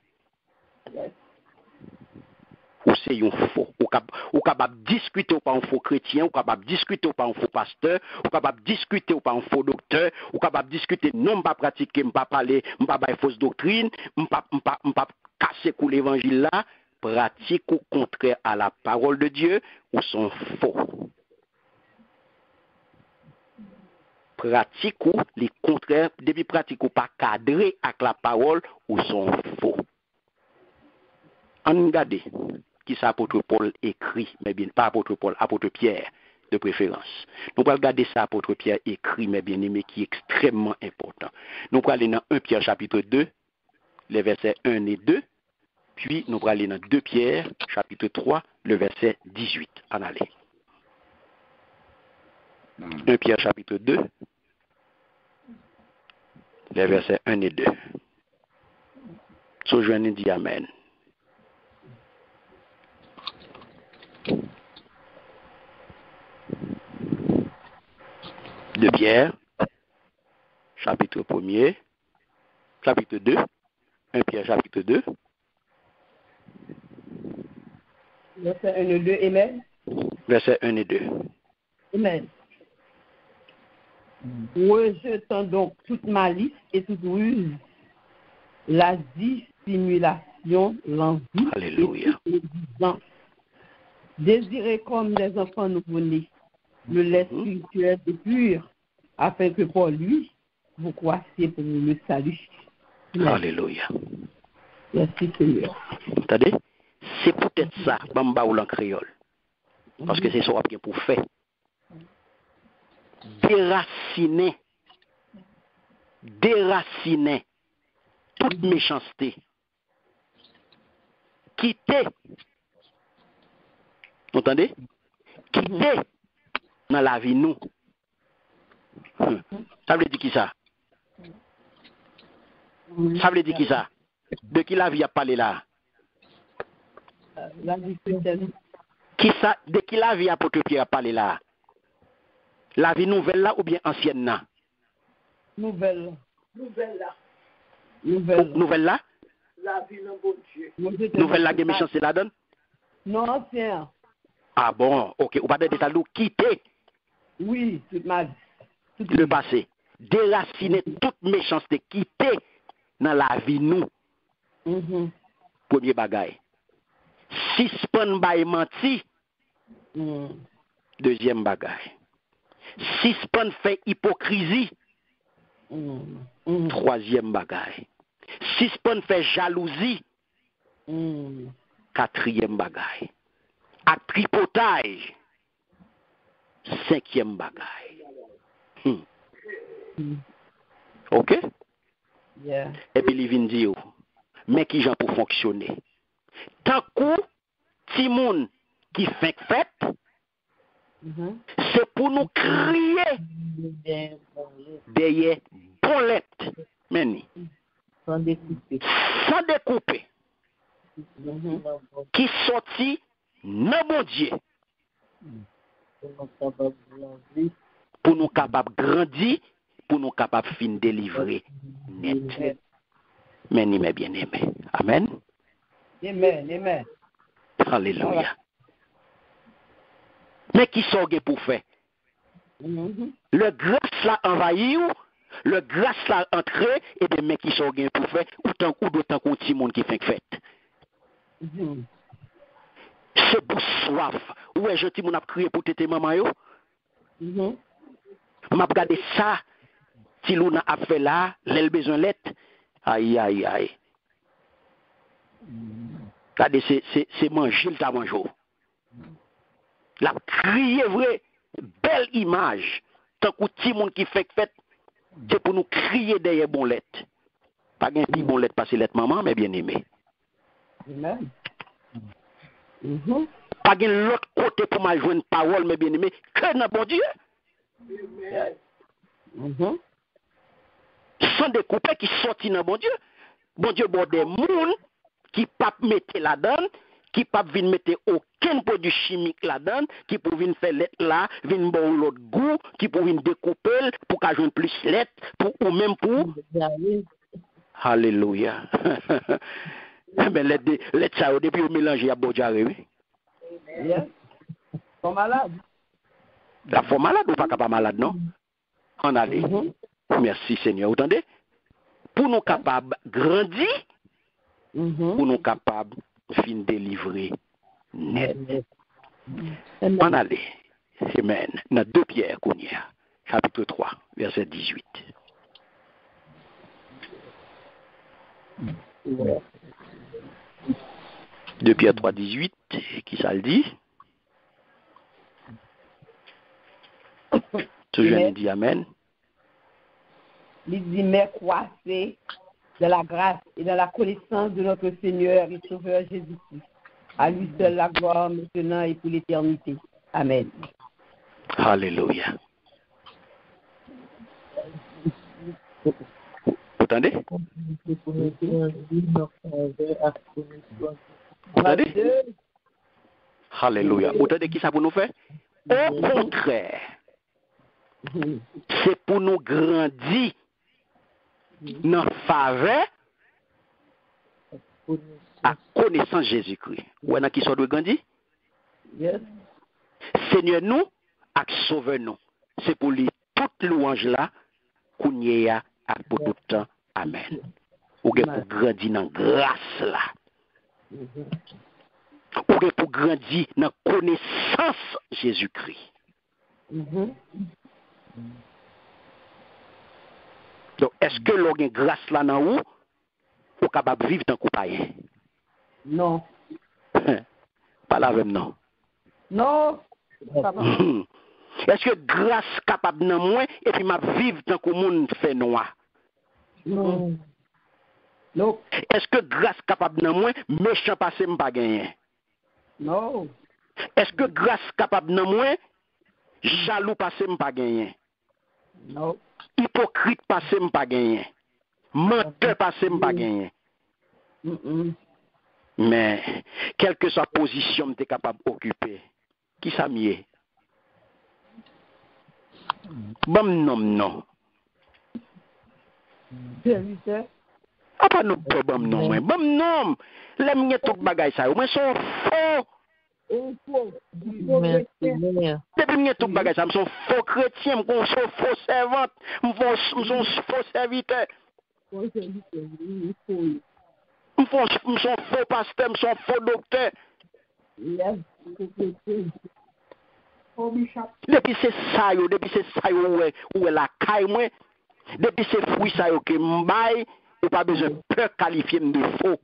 Yes. ou c'est un faux. Ou capable de discuter ou pas un faux chrétien, ou capable de discuter ou pas un faux pasteur, ou capable de discuter ou pas un faux docteur, ou capable de discuter non pas pratiquer, pas parler, pas faire fausse doctrine, pas casser pour l'évangile là, pratique ou contraire à la parole de Dieu ou sont faux. Pratique ou les contraires, depuis pratique ou pas cadré avec la parole ou sont faux. On regarde qui ça apôtre Paul écrit, mais bien pas apôtre Paul, apôtre Pierre de préférence. Nous allons regarder ça apôtre Pierre écrit, mais bien aimé, qui est extrêmement important. Nous allons aller dans 1 Pierre chapitre 2, les versets 1 et 2, puis nous allons aller dans 2 Pierre chapitre 3, le verset 18. En aller. 1 Pierre chapitre 2, les versets 1 et 2. So, je viens de dire Amen. De Pierre, chapitre 1er, chapitre 2, 1 Pierre chapitre 2. Verset 1 et 2, Amen. Verset 1 et 2. Amen. Rejetant donc toute malice et toute ruse, la dissimulation, l'envie Alléluia. et toute médisance. Désirez comme des enfants nouveau-nés le lait spirituel et pur, afin que pour lui, vous croissiez pour le salut. Alléluia. Merci Seigneur. Attendez, c'est peut-être ça, Bamba ou en créole. Parce que c'est ça qu'on a pour faire. Déraciner toute méchanceté. Quitter. Vous entendez? Quitter dans la vie nous. Ça veut dire qui ça? Ça veut dire qui ça? De qui la vie a parlé là? La vie chrétienne. Qui ça? De qui la vie apôtre Pierre a parlé là? La vie nouvelle là ou bien ancienne là? Nouvelle. Nouvelle là? La vie non bon Dieu. Nouvelle là, des méchanceté la donne? Non, ancien. Ah bon, ok. Ou pas de ça nous quitter. Oui, toute ma vie. Le passé. Déraciner toute méchanceté, quitter dans la vie nous. Premier bagaille. Suspend by menti. Deuxième bagaille. Suspend fait hypocrisie. Troisième bagaille. Suspend fait jalousie. Quatrième bagaille. À tripotage. Cinquième bagaille. Ok? Yeah. Et puis il vient dire, mais qui j'en pour fonctionner? Tant que Timoun qui fait fête, c'est pour nous crier derrière bolette. Meni. Sans découper. Sans découper. Qui sortit non bon Dieu. Pour nous capables de grandir, pour nous capables de fin délivrer net. Meni mes bien-aimés. Amen. Amen. Alléluia. Mais qui sont pour faire? Le grâce là envahi ou le grâce là entré et des mecs qui sont pour faire autant ou d'autant qu'on petit monde qui fait fête. C'est pour soif. Ouais, je dis mon a crié pour tété maman yo. M'a regardé ça. Si l'on a fait là, l'elle besoin l'être. Aïe aïe aïe. Regardez c'est manger le ta manger. La crié vrai, belle image. Tant que petit monde qui fait fête, c'est pour nous crier derrière bon lettre. Pas un petit bon lettre passer lettre maman, mais bien aimé. Amen. Pas l'autre côté pour mal jouer une parole, mais bien aimé, que dans bon Dieu. Sans découper qui sortit dans bon Dieu. Bon Dieu, bon des mouns qui pas mettre là-dedans, qui pas venir mettre aucun produit chimique là-dedans, qui pour venir faire lettre là, venir bon l'autre goût, qui pour venir découper, pour qu'à joindre plus lettre, pour ou même pour. Alléluia. Mais les ça depuis au mélange à Bodjaré, oui. Yes. Sont malades. La forme malade ou pas malade, non? On allait. Merci Seigneur. Vous entendez? Pour nous capables de grandir, pour nous capables de fin délivrer net. On allait. Amen. Dans 2 Pierre, chapitre 3, verset 18. De Pierre 3, 18, qui ça le dit? Toujours il dit Amen. Il dit, mais croissez de la grâce et de la connaissance de notre Seigneur et Sauveur Jésus-Christ. À lui seul la gloire maintenant et pour l'éternité. Amen. Alléluia. Vous entendez? Vous entendez? Alléluia. Vous entendez qui ça pour nous faire? Au contraire, c'est pour nous grandir dans la faveur à connaissance Jésus-Christ. Ou est-ce qui soit de grandir? Yes. Seigneur nous, à sauver nous. C'est pour lui toute louange là, qu'on y a pour tout le temps. Amen. Ou pour grandir dans la grâce là. Ou pour grandir dans la connaissance Jésus-Christ. Donc, est-ce que l'on a une grâce là dans où? Ou capable de vivre dans le païen? Non. Pas la même, non. Non. Est-ce que grâce capable dans moi et puis m'a vivre dans le monde fait noir? Non. Non. Est-ce que grâce capable dans moi méchant passé m'pas gagner? Non. Est-ce que grâce capable dans moi jaloux passé m'pas gagner? Non. Hypocrite passé m'pas gagner? Menteur passé m'pas gagner? Mais quelle que soit la position que tu es capable d'occuper, qui ça mieux? Bon non. Serviteur. Ah pas nous bon non moi. Bon non. L'aime n'y tout bagay ça. Moi sont faux. Depuis n'y tout bagay ça, sont faux chrétiens, me sont faux servantes, me sont faux serviteurs. Me sont faux pasteurs, me sont faux docteurs. Depuis c'est ça yo, où est la caille moi. Depuis c'est fruit ça yo que m'baille, ou pas besoin de qualifier de faux.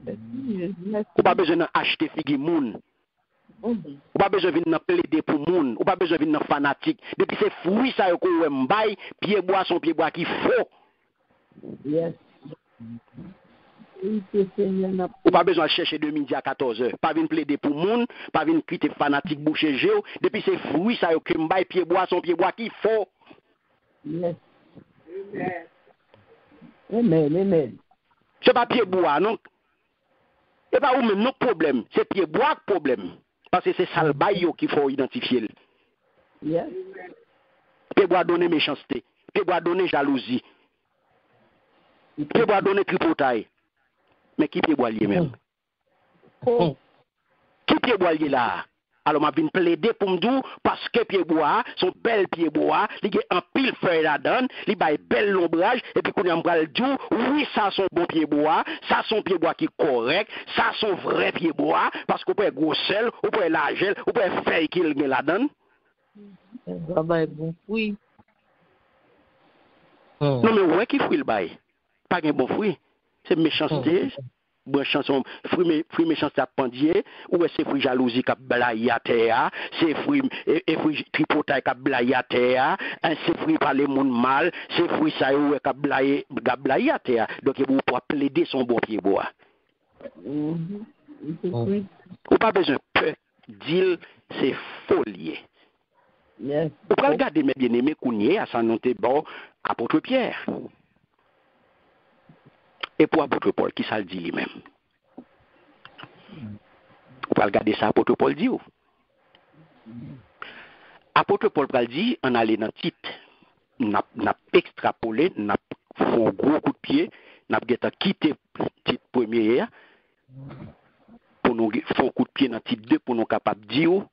Ou pas besoin d'acheter figue moun. Ou pas besoin de plaider pour moun. Ou pas besoin de fanatique. Depuis c'est fruit ça yo que m'baille, pied bois son pied bois qui faux. Yes. Ou pas besoin de chercher de midi à 14h. Pas venir plaider pour moun, pas venir critiquer fanatique boucher géo. Depuis c'est fruit ça yo que m'baille pied bois son pied bois qui faux. Yes. Amen. C'est pas pied bois non. Et pas ou même non problème, c'est pied bois problème. Parce que c'est ça le bail qu'il faut identifier. Yes. Pied bois donner méchanceté, pied bois donner jalousie. Pied bois donner tripotaille. Mais qui pied bois lié même? Qui pied bois lié là? Alors m'a vinn plaider pour me dire parce que pied bois, son bel pied bois, il y a un pile feuille là-dedans, il y a bel ombrage et puis qu'on y a le dire oui ça son bon pied bois, ça son pied bois qui est correct, ça son vrai pied bois parce qu'on peut gros sel, on peut la gel, on peut feuille qui est là-dedans. Bon fruit. Non mais ouais qui fruit le bail? Pas un bon fruit. C'est méchanceté. Bon chanson fruit méchanceté à pendier ou c'est fruit jalousie qui blaye à terre, c'est fruit tripotaille qui blaye à terre, c'est fruit par les monde mal, c'est fruit ça ou qui blaye à terre. Donc il faut plaider son bon pied bois. Ou pas besoin de dire c'est folie. Yes. Vous pouvez regarder mes bien-aimés Kounier à sa noté bon apôtre Pierre. Et pour apôtre Paul, qui ça le dit lui-même? Vous pouvez regarder ça, apôtre Paul dit où? Apôtre Paul le dit, on allait dans le titre, n'a extrapolé, n'a fait un gros coup de pied, n'a pas quitté titre premier pour nous faire un coup de pied dans titre 2 pour nous capable dire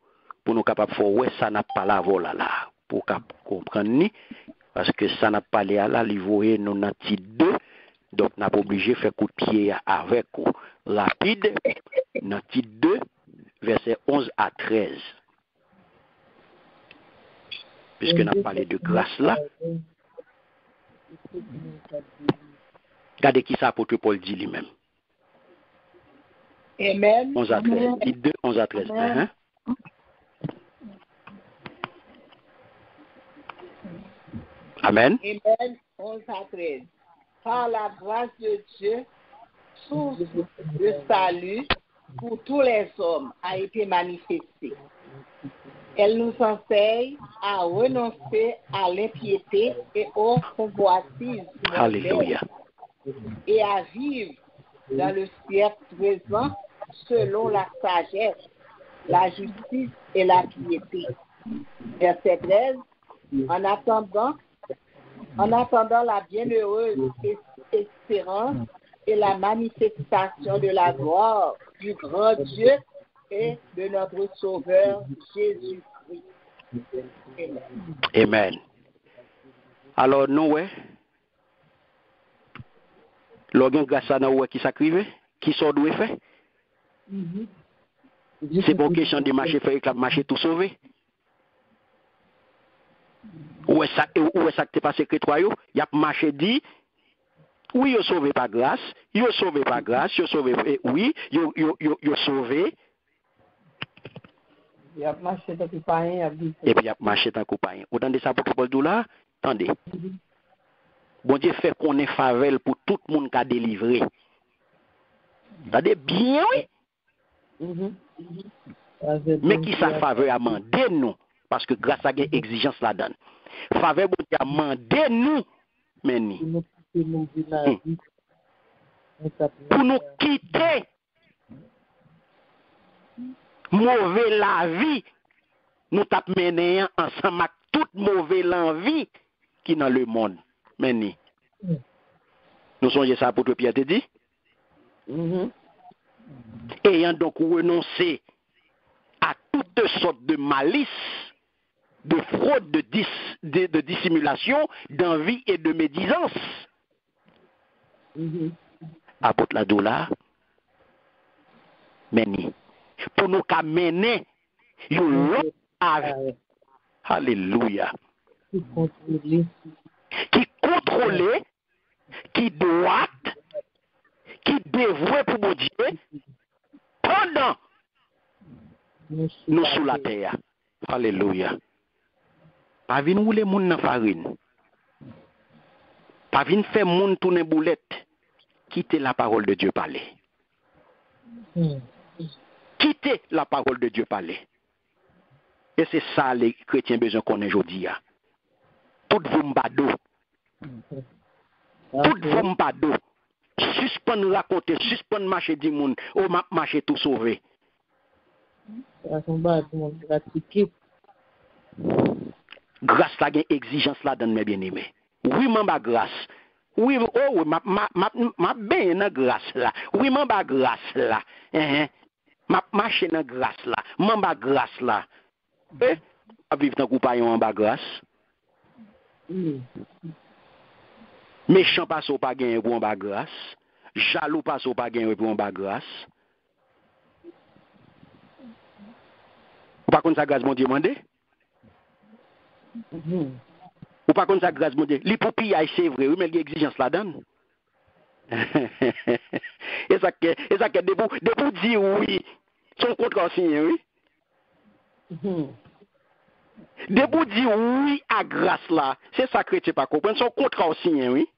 pour nous capable faire ouais ça n'a pas la vol là pour comprendre ni parce que ça n'a pas les là li voyer nous dans titre 2 donc n'a pas obligé faire coup de pied avec rapide dans titre 2 verset 11 à 13 puisque n'a parlé de grâce là. Regardez qui ça apôtre Paul dit lui-même. Amen. 11 à 13. Titre 2, 11 à 13. Amen. Amen. Amen. 11 à 13. Par la grâce de Dieu, source de salut pour tous les hommes a été manifestée. Elle nous enseigne à renoncer à l'impiété et aux convoitises Alléluia. et à vivre dans le siècle présent selon la sagesse, la justice et la piété. Verset 13. En attendant la bienheureuse espérance et la manifestation de la gloire du grand Dieu et de notre Sauveur Jésus-Christ. Amen. Amen. Alors nous ouais. Lorsqu'on grâce à nous qui s'acrive, qui sort d'où fait. C'est pour question de marcher faire que marcher tout sauver. Où est ça que t'es passé que toi yo, y a marché dit oui, yo sauvé par grâce, yo sauvé par grâce, yo sauvé oui, yo sauvé. Il a marché dans le pain, et puis il a marché dans le pain. Autant de ça pour Paul dit là, attendez. Bon Dieu fait qu'on est faveur pour tout le monde qui a délivré. Attendez bien oui. Mais qui sa faveur a mandé nous parce que grâce à une exigence la donne. Faveur bon Dieu a mandé nous mais ni. Pour nous quitter mauvais la vie, nous tap mené ensemble avec toute mauvaise l'envie qui dans le monde. Mais ni. Nous songez ça pour toi Pierre te dit? Ayant donc renoncé à toutes sortes de malice, de fraude, de dissimulation, d'envie et de médisance. Apôtre la douleur, meni. Pour nous qu'à mener, alléluia. Qui contrôle, qui doit, qui dévoué pour mon Dieu, pendant nous sous la terre. Alléluia. Pas vin rouler moun nan farine. Pas vin faire moun tourner boulette. Quittez la parole de Dieu parler. Quittez la parole de Dieu parler. Et c'est ça les chrétiens besoin qu'on ait aujourd'hui. Tout vous m'bado. Tout vous m'bado. Suspend raconter, suspend marcher du monde. Ou marcher tout sauvé. Grâce la gen exigence là dans mes bien-aimés. Oui, m'en grâce. Oui, oh, ma ben dans grâce là. Oui, m'en grâce là. Ma marche dans grâce là. M'en grâce là. A vivre dans compagnon en grâce. Méchant passe au pas gagner pour en grâce. Jaloux passe au pas gagner pour en grâce. Ou pas contre sa grâce mon Dieu mandé? Ou pas contre sa grâce mon Dieu? Li pour piller c'est vrai, oui mais il y a exigence là-dedans. Et ça que debout dire oui, son contrat signé oui. Debout dire oui à grâce là, c'est ça que tu pas comprendre son contrat signé oui.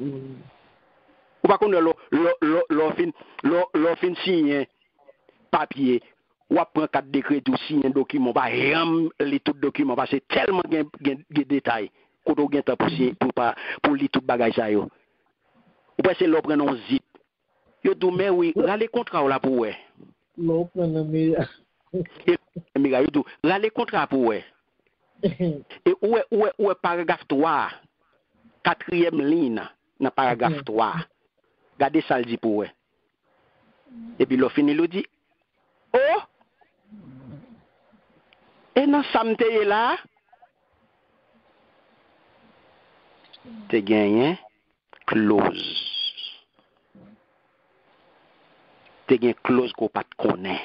Ou pas contre l'offin signé papier. Ou après 4 décrets tout signer un document pas ram les tout document parce que tellement de détails qu'on doit gain temps pour lire tout bagage ça yo. Ou pas c'est l'on prend un zip. Yo tout mais oui, rale contrat là pour ouais. L'on prend le mira. Et mira yo tout, rale contrat pour ouais. Et où est paragraphe 3 quatrième ligne, dans paragraphe 3. Regardez ça, le dit pour eux. Et puis, le fini, il dit, oh, et dans samedi là, tu gagné clause. Tu gagné clause qu'on pas te connaît.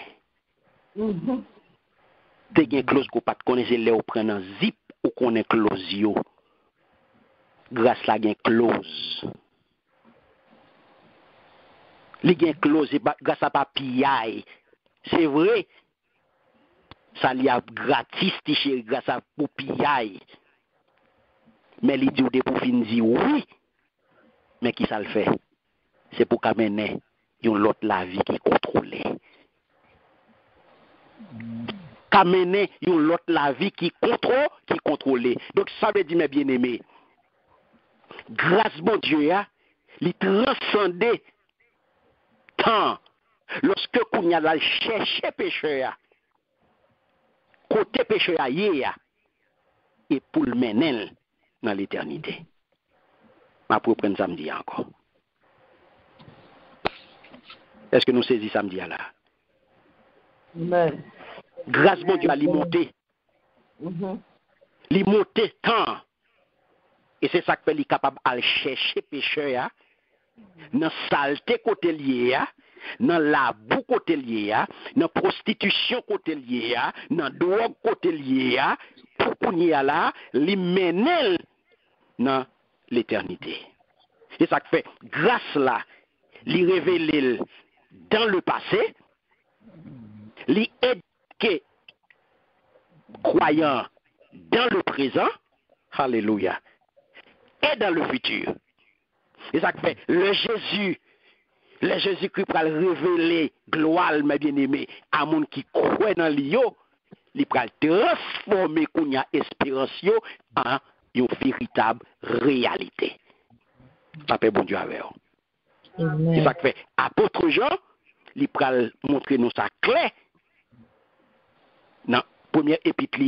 Tu gagné clause qu'on pas te connaît, c'est là où prend un zip ou qu'on est clause yo. Grâce la gain clause. Li gain clause grâce à papier. C'est vrai. Ça li a gratis chéri grâce à papier. Mais il dit ou de pour fin dire oui. Mais qui ça le fait? C'est pour qu'amener une autre la vie qui contrôlée. Qu'amener une autre la vie qui contrôlée. Donc ça veut dire mes bien-aimés, grâce bon Dieu a, il transcende temps lorsque qu'on y a la chercher pécheur côté pécheur hier et pour le mener dans l'éternité. Ma pour prendre samedi encore. Est-ce que nous saisissons samedi là? Amen. Grâce bon Dieu a l'immonté. L'immonté tant. Et c'est ça que fait capable de chercher pécheur dans saleté côté lié, dans la boue côté lié, dans prostitution côté lié, dans drogue côté lié, pour qu'on y a là, li mener dans l'éternité. Et ça fait grâce là, li révéler dans le passé, li éduquer croyant dans le présent, alléluia, et dans le futur. Et ça fait le Jésus-Christ va révéler gloire, mes bien-aimés, à mon qui croit dans lui, il va transformer kounya espérance en une véritable réalité. Papa bon Dieu avec vous. Et ça fait apôtre Jean, il va montrer nous ça clair dans première épître,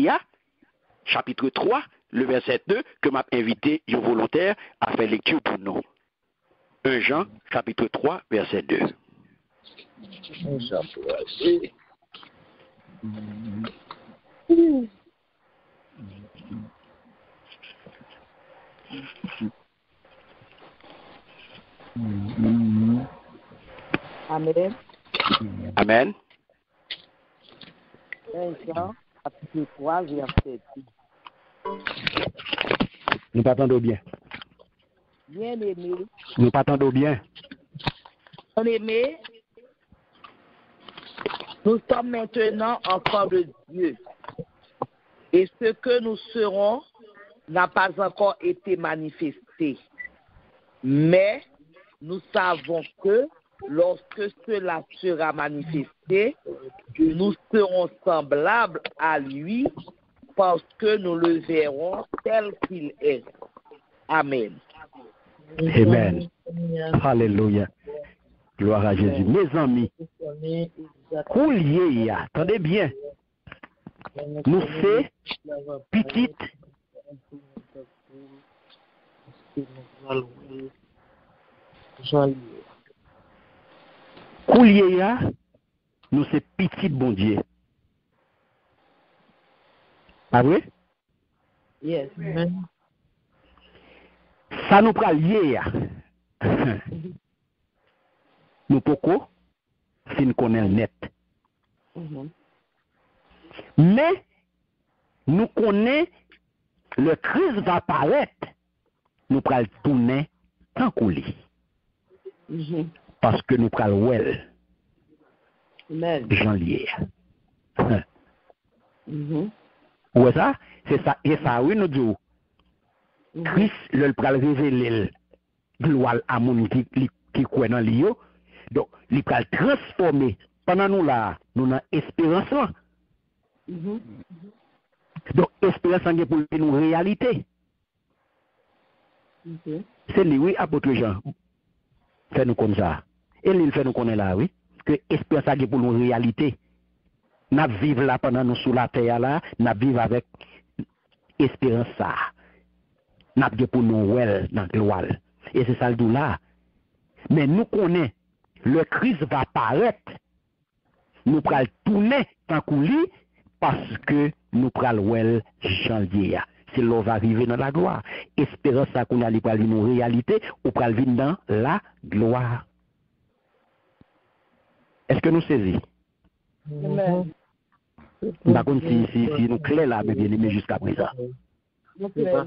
chapitre 3, le verset 2, que m'a invité un volontaire à faire lecture pour nous. 1 Jean, chapitre 3, verset 2. Amen. Amen. 1 Jean, chapitre 3, verset 2. Nous t'entendons bien. Bien-aimé. Nous t'entendons bien. Bien-aimés, nous sommes maintenant enfants de Dieu. Et ce que nous serons n'a pas encore été manifesté. Mais nous savons que lorsque cela sera manifesté, nous serons semblables à lui parce que nous le verrons tel qu'il est. Amen. Amen. Alléluia. Gloire à Jésus. Mes amis, coulier, attendez bien. Nous c'est petite. Coulier, nous c'est petit bon Dieu. Pas vrai? Yes. Ça nous prend lié. Nous pouvons si nous connaissons net. Mais nous connaissons le Christ va apparaître. Nous prenons le tourner tant qu'on lit. Parce que nous prenons well. Jean lié. Ouais ça? C'est ça. Et ça, oui, nous disons. Christ, le pral révéler gloire à mon qui croit dans lui. Donc, il pral transformer. Pendant nous là, nous avons espérance. Donc, espérance c'est pour nous réalité. C'est lui, oui, apôtre Jean. Fait nous comme ça. Et lui, fait nous connaître là, oui. Que espérance c'est pour nous réalité. Nous vivons là pendant nous sous la terre là, nous vivons avec espérance ça. n'a pas pour nous well dans gloire. Et c'est ça le tout là. Mais nous connaissons, le Christ va apparaître. Nous prenons tourner tant coulis parce que nous prenons well janvier. C'est là va arriver dans la gloire. Espérance ça qu'on a li pral une réalité ou pral vivre dans la gloire. Est-ce que nous saisissons? Amen. Par contre, si nous clairs là, mais bien aimé jusqu'à présent. Nous clair.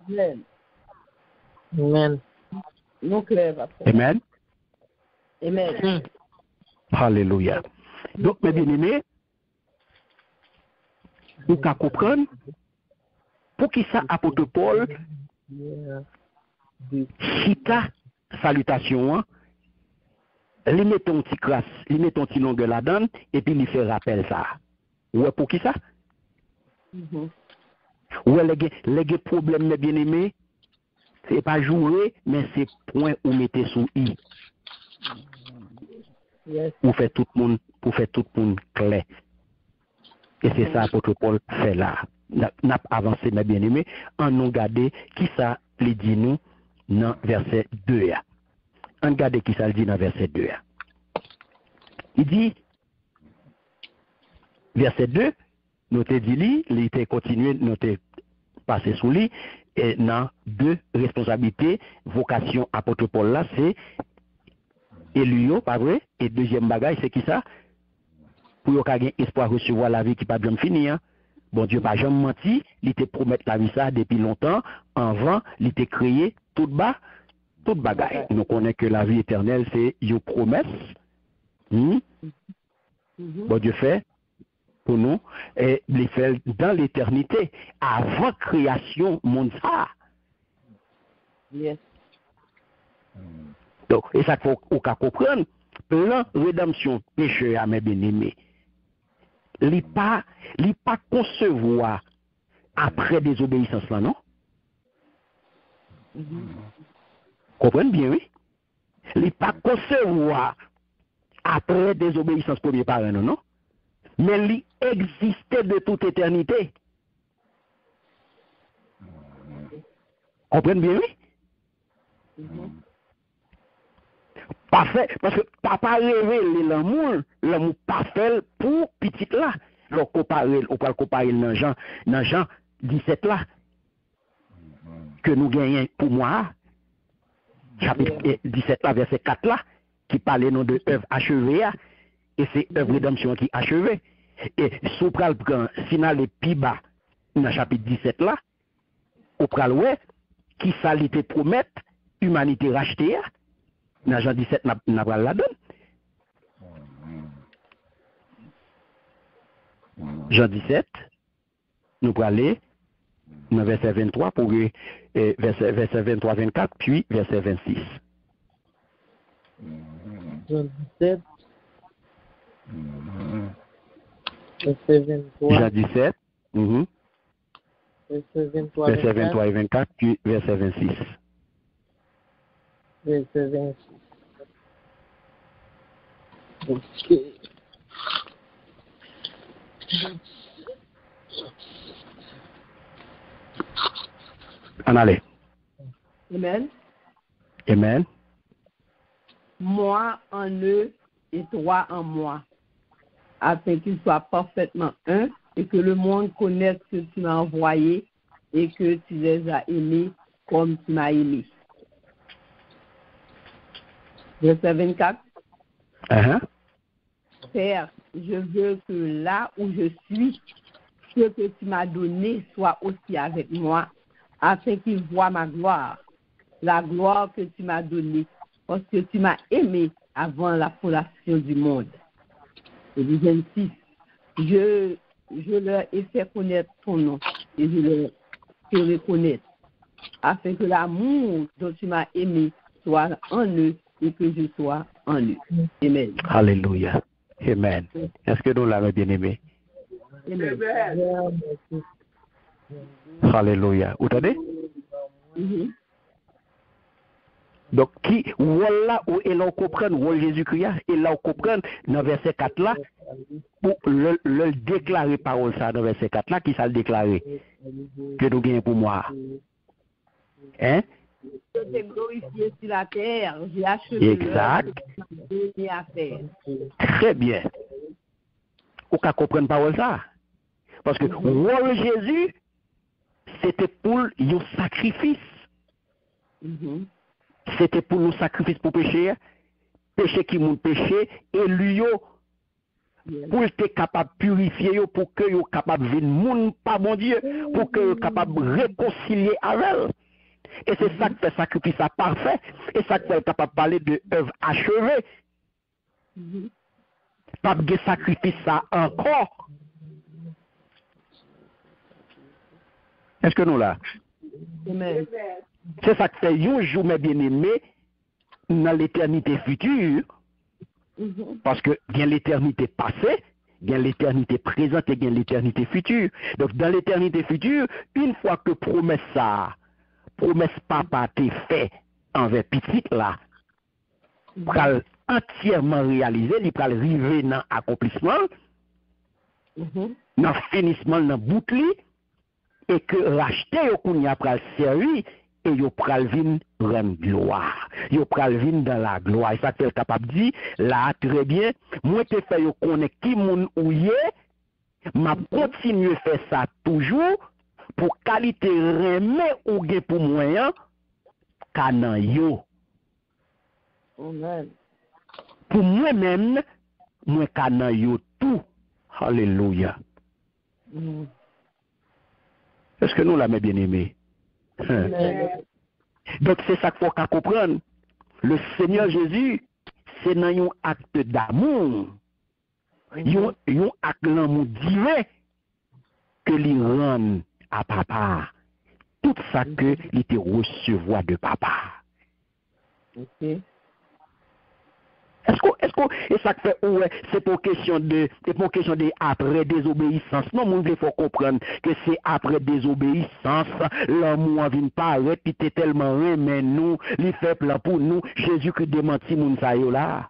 Amen. Amen. Nous clair, papa. Amen. Amen. Alléluia. Donc, mes bien-aimés, nous pouvons comprendre pour qui ça, apôtre Paul, chita salutation, lui met ton petit crasse, lui met ton petit longue la donne, et puis lui fait rappel ça. Ouais, pour qui ça? Ouais, les problèmes, mes bien-aimés, c'est pas jouer, mais c'est point où mettez sous i. Yes. Pour faire tout le monde clair. Et c'est ça apôtre Paul fait là. N'a avancé mes bien-aimés, en nous garder qui ça les dit nous dans verset 2. En garder qui ça le dit dans verset 2. Il dit verset 2, nous te dit lui, il était continué, nous te passé sous lui et dans deux responsabilités, vocation apôtre Paul là, c'est élu, pas vrai? Et deuxième bagage, c'est qui ça? Pour yon ka gen espoir recevoir la vie qui pas bien finir. Bon Dieu pas jamais menti, il te promet la vie ça depuis longtemps, avant, il te créé tout bas, tout bagage. Nous connaissons que la vie éternelle c'est une promesse. Bon Dieu fait pour nous et il fait dans l'éternité avant création mondiale. Yes. Donc, et ça faut comprendre, plan rédemption péché à mes bien-aimés. Il pas concevoir après désobéissance là, non? Comprenez bien, oui? Il pas concevoir après désobéissance premier parent, non? Mais il existait de toute éternité. Comprenez bien, oui? Parfait, parce que papa révèle l'amour parfait pour petit là. Donc on peut comparer dans Jean 17 là que nous gagnons pour moi, chapitre 17 là, verset 4 là, qui parle non de œuvre achevée, et c'est œuvre rédemption qui achevée. Et si on prend si on a les plus bas dans chapitre 17 là, on prend ouais, qui ça lui te promettre, humanité rachetée. Dans Jean 17, n'a pas la donne. Jean 17, nous allons aller dans verset 23 pour verset 23-24, puis verset 26. Jean 17, verset 23. Jean 17, verset 23 et 24, puis verset 26. Verset 26. Ok. En allez. Amen. Amen. Moi en eux et toi en moi, afin qu'ils soient parfaitement un et que le monde connaisse que tu m'as envoyé et que tu les as aimés comme tu m'as aimé. Verset 24. Père, je veux que là où je suis, ce que tu m'as donné soit aussi avec moi, afin qu'ils voient ma gloire, la gloire que tu m'as donnée, parce que tu m'as aimé avant la fondation du monde. Et le 26, je leur ai fait connaître ton nom, et je leur ferai connaître, afin que l'amour dont tu m'as aimé soit en eux et que je sois en eux. Amen. Alléluia. Amen. Est-ce que nous l'avons bien aimé? Amen. Alléluia. Vous entendez? Donc, qui, voilà, où est là, comprendre, où Jésus-Christ, et là, on comprend, dans verset 4 là, pour le déclarer parole ça, dans verset 4 là, qui ça le déclarer, que nous gagnons pour moi. Hein? Je t'ai glorifié sur la terre, j'ai achevé exact. à faire. Très bien. Ou qu'à comprendre parole ça. Parce que, roi Jésus, c'était pour un sacrifice. C'était pour nous sacrifice pour péché, péché qui nous péché, et lui, pour être capable de purifier, pour que vous capable de venir moun pas bon Dieu, pour que vous capable de réconcilier avec elle. Et c'est ça qui fait sacrifice à parfait, et ça qui fait capable de parler de œuvre achevée. Pas de sacrifice ça encore. Est-ce que nous là? Amen. C'est ça qui fait un jour, mes bien-aimés, dans l'éternité future, parce que il y a l'éternité passée, il y a l'éternité présente et il y a l'éternité future. Donc, dans l'éternité future, une fois que promesse papa t'est fait envers petit là, pral entièrement réalisé, il pral arriver dans l'accomplissement, dans le finissement, dans le bouclier, et que racheter au kounya pral servi, et yo pral vin rendre gloire. Yo pral vin dans la gloire. Et ça t'es capable de dire, là, très bien, moi te fait yo connaître qui moun ou yé, m'a continuer faire ça toujours, pour qualité remè ou gen pour moyen, kanan yo. Amen. Pour moi-même, moi kanan yo tout. Alléluia. Est-ce que nous l'avons bien aimé? Donc c'est ça qu'il faut comprendre. Le Seigneur Jésus, c'est dans un acte d'amour, un acte d'amour divin que lui rend à papa tout ça que il te recevoir de papa. Okay. Est-ce que et ça fait ouais, c'est pour question de après désobéissance. Non, mon il faut comprendre que c'est après désobéissance l'amour vient paraître puis t'es tellement mais nous, il fait plan pour nous, Jésus-Christ démenti moun sa yo là.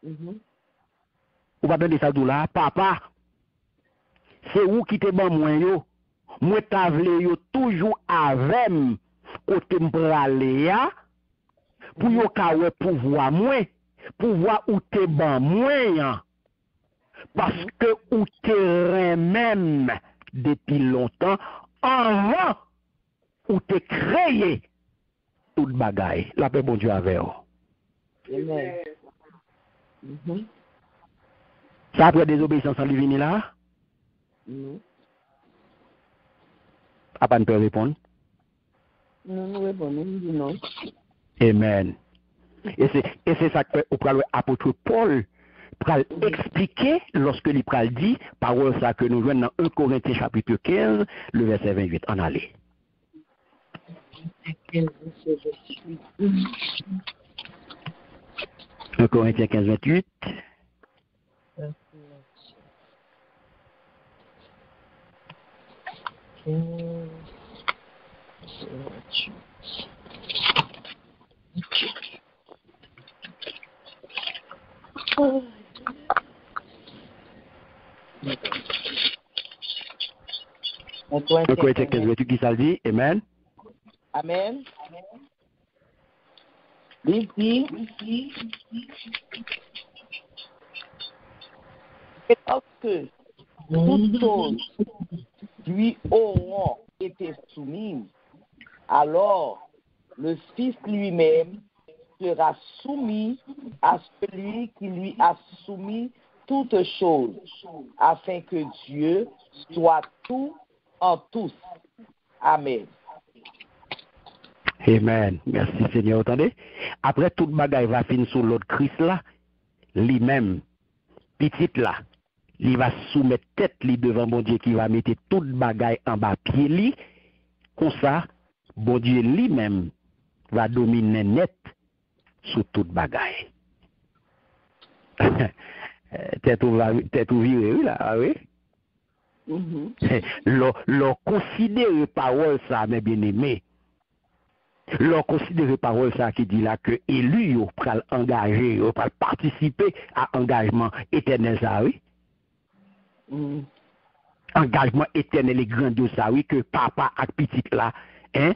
Ou pas demander ça là, papa. C'est où qui te ban moi yo? Moi ta vle yo toujours avec côté m'prale ya. Pour yo ka wè pouvoir moins, pouvoir ou te ban moins, parce que ou te même depuis longtemps, avant ou te créé toute bagaille. La paix bon Dieu avec vous. Amen. Ça après désobéissance en divine là? Non. À pas ne peut répondre. Non, nous répondons, nous disons non. Amen. Et c'est ça que l'apôtre Paul pral expliquer lorsque il pral dit, parole ça que nous voyons dans 1 Corinthiens chapitre 15, le verset 28. En allez. 1 Corinthiens 15, 28. Un Corinthiens 15, 28 qui ça dit? Amen. Amen. Ici, et parce que toutes choses lui auront été soumises, alors le Fils lui-même sera soumis à celui qui lui a soumis toutes choses, afin que Dieu soit tout en tous. Amen. Amen. Merci Seigneur. Attendez. Après toute bagaille va finir sur l'autre Christ là, lui-même, petit là, il va soumettre tête li devant bon Dieu qui va mettre toute bagaille en bas pied li. Comme ça, bon Dieu lui-même va dominer net sur toute bagaille. Tête ouverte, oui, là, oui. L'on considère parole ça, mes bien-aimés. Leur considérer parole ça qui dit là que élu yo pral engager, yo pral participer à engagement éternel ça oui. Engagement éternel et grandiose ça oui que papa ak petite là hein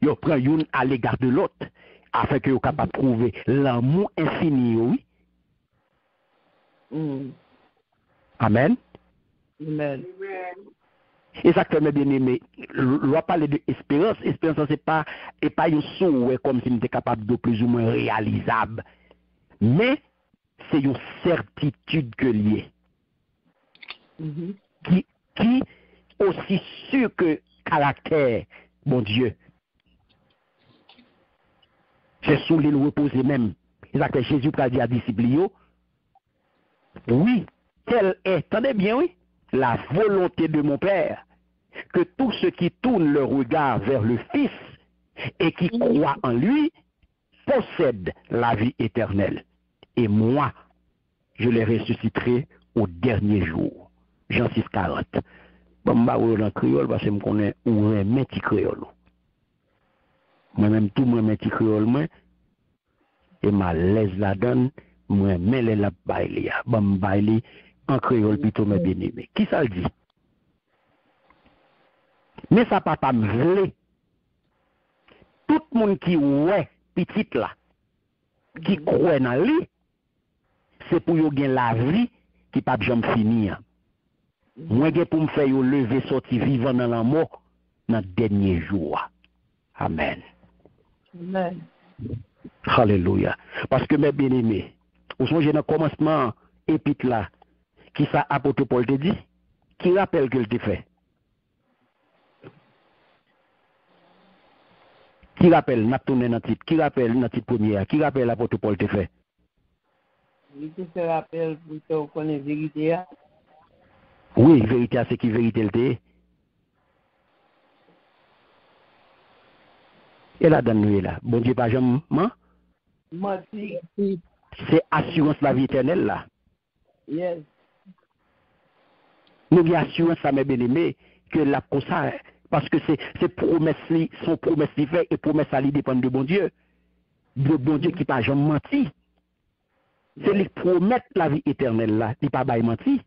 yo prend une à l'égard de l'autre afin que yo capable trouver l'amour infini oui. Amen. Amen. Et ça que mes bien-aimés, on parler de espérance. Espérance, c'est pas un souhait comme si on était capable de plus ou moins réalisable. Mais c'est une certitude que liée. Qui aussi sûr que caractère, mon Dieu. C'est sous l'île reposée même. Et ça que Jésus a dit à disciples, oui, telle est, attendez bien, oui, la volonté de mon Père, que tous ceux qui tournent leur regard vers le Fils et qui croient en lui possèdent la vie éternelle. Et moi, je les ressusciterai au dernier jour. Jean 6,40. Bon, je vais en créole parce que je connais un petit créole. Moi-même, tout mon petit créole, moi, et ma laisse la donne, moi-même, les la baille. Bon, baille en créole plutôt, mes bien-aimés. Qui ça le dit? Mais ça papa me voulait. Tout le monde qui ouais petite là, qui croit dans lui, c'est pour yo gen la vie qui pas jamais finir. Moi gen pour me faire yo lever sortir vivant dans la mort dans dernier jour. Amen. Amen. Alléluia. Parce que mes bien-aimés, au songez dans le commencement épître là, qui ça apôtre Paul te dit, qui rappelle que te fait. Qui rappelle, n'a tourné dans titre, qui rappelle dans titre première, qui rappelle l'apôtre Paul te fait. Il te rappelle pour te connaître la vérité. Oui, vérité, c'est qui vérité le té. Et là, dans nous, là, bon Dieu, pas jamais, Menti. c'est assurance la vie éternelle, là. Yes. Nous avons assurance, ça m'a bien aimé, que la cosa, parce que c'est promesse, son promesse qui fait, et promesse, ça dépend de bon Dieu. De bon Dieu qui n'a jamais menti. C'est lui promettre la vie éternelle, là, il n'a pas menti.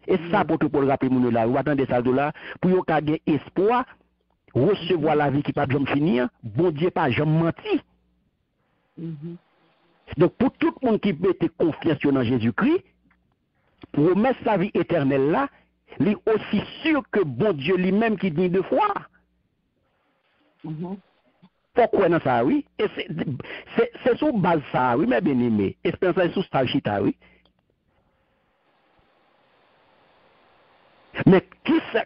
Et ça, pour tout pour le rappeler, mon là, vous attendez ça de là, pour vous avoir espoir, recevoir la vie qui n'a pas jamais finir, bon Dieu pas jamais menti. Donc, pour tout le monde qui met confiance dans Jésus-Christ, promesse la vie éternelle là, il est aussi sûr que bon Dieu lui-même qui dit deux fois. Pourquoi dans ça, oui? Et c'est sur base ça, oui, mais bien aimé. Espérance est sous ça, chita, oui. Mais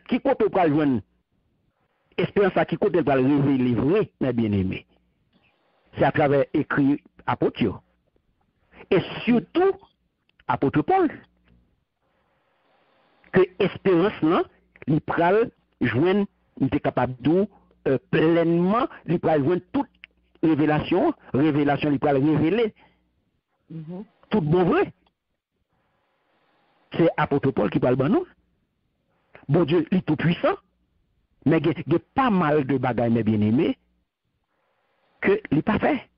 qui compte pour le joindre? Espérance qui compte pour le révéler, mais bien aimé. C'est à travers écrit apôtre. Et surtout, apôtre Paul. Que espérance là, il pral joindre, il est capable de pleinement, il pral joindre toute révélation, il pral révéler. Tout bon vrai. C'est apôtre Paul qui parle de nous. Bon Dieu, il est tout puissant, mais il y a pas mal de bagages, mes bien-aimés, que il n'est pas fait.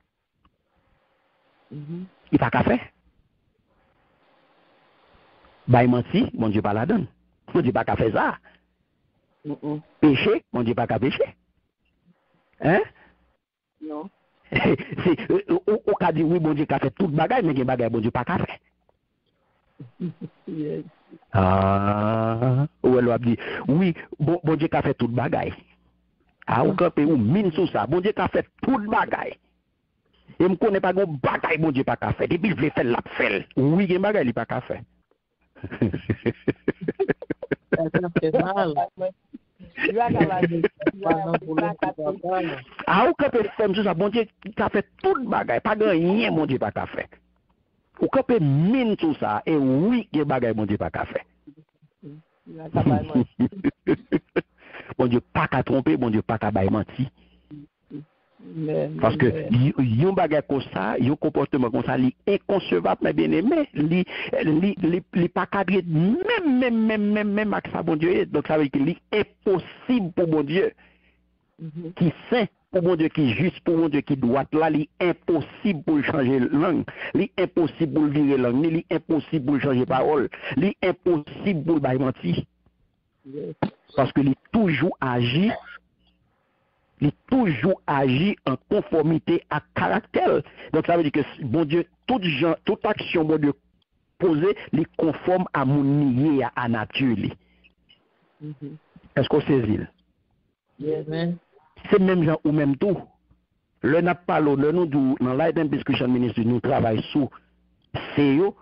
Il n'est pas qu'à faire. Bah, il menti, mon Dieu pas la donne. Mon Dieu pas qu'à faire ça. Péché, mon Dieu pas qu'à pécher. Hein? Non. Au cas dit oui, mon Dieu qu'a fait tout bagage, mais il y a bagage, mon Dieu pas qu'à faire. Yes. Ah, ou elle a dit oui, bon Dieu qu'a fait tout bagage. Ah, ou quand ou mine sur ça, bon Dieu qu'a fait tout bagage. Et me connaît pas gon bagage, mon Dieu pas qu'à faire. Depuis je l'ai fait la fait. Oui, il y a bagage, il pas qu'à faire. Ça fait mal. Ah, ou quand tu fais sur ça, bon Dieu qu'a fait tout bagage, pas de rien, mon Dieu pas qu'à faire. Ou quand tu mine sur ça, et oui, il y a bagage, mon Dieu pas qu'à faire. Bon Dieu pas qu'à tromper, bon Dieu pas qu'à menti. Parce que yon bagay comme ça, yon comportement comme ça, li inconcevable, mais bien aimé, li pas cadré même avec ça, bon Dieu. Donc ça veut dire qu'il est impossible pour bon Dieu, qui sait, Pour mon Dieu qui est juste, pour mon Dieu qui est droit, là, il est impossible pour changer langue. Il est impossible pour virer langue. Il est impossible pour changer parole. Il est impossible pour le mentir. Parce qu'il est toujours agi. Il est toujours agi en conformité à caractère. Donc ça veut dire que, bon Dieu, toute action, bon Dieu, posée, il est conforme à mon nier, à nature. Est-ce qu'on saisit? Amen. C'est même gens ou même tout. Le n'a pas l'eau, le nous dans Light and Discussion Ministry, nous travaillons sur CEO,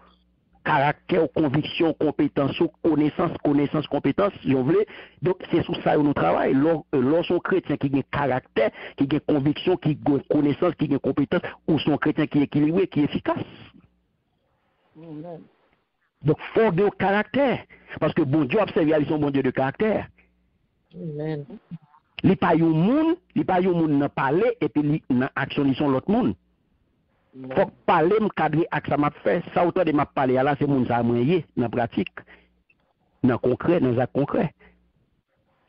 caractère, conviction, compétence, connaissance, compétence, si on veut. Donc c'est sur ça que nous travaillons. Lorsqu'on chrétien qui a caractère, qui a conviction, qui a connaissance, qui a compétence, ou son chrétien qui est équilibré, qui est efficace. Amen. Donc faut de caractère. Parce que bon Dieu observe, ils sont bon Dieu de caractère. Amen. Li pa yon moun nan parler et puis nan action li son l'autre moun. Faut parler m'cadrer ak ça m'a fait, ça autant de m'a parler là c'est moun ça moyen dans pratique. Dans concret, dans acte concret.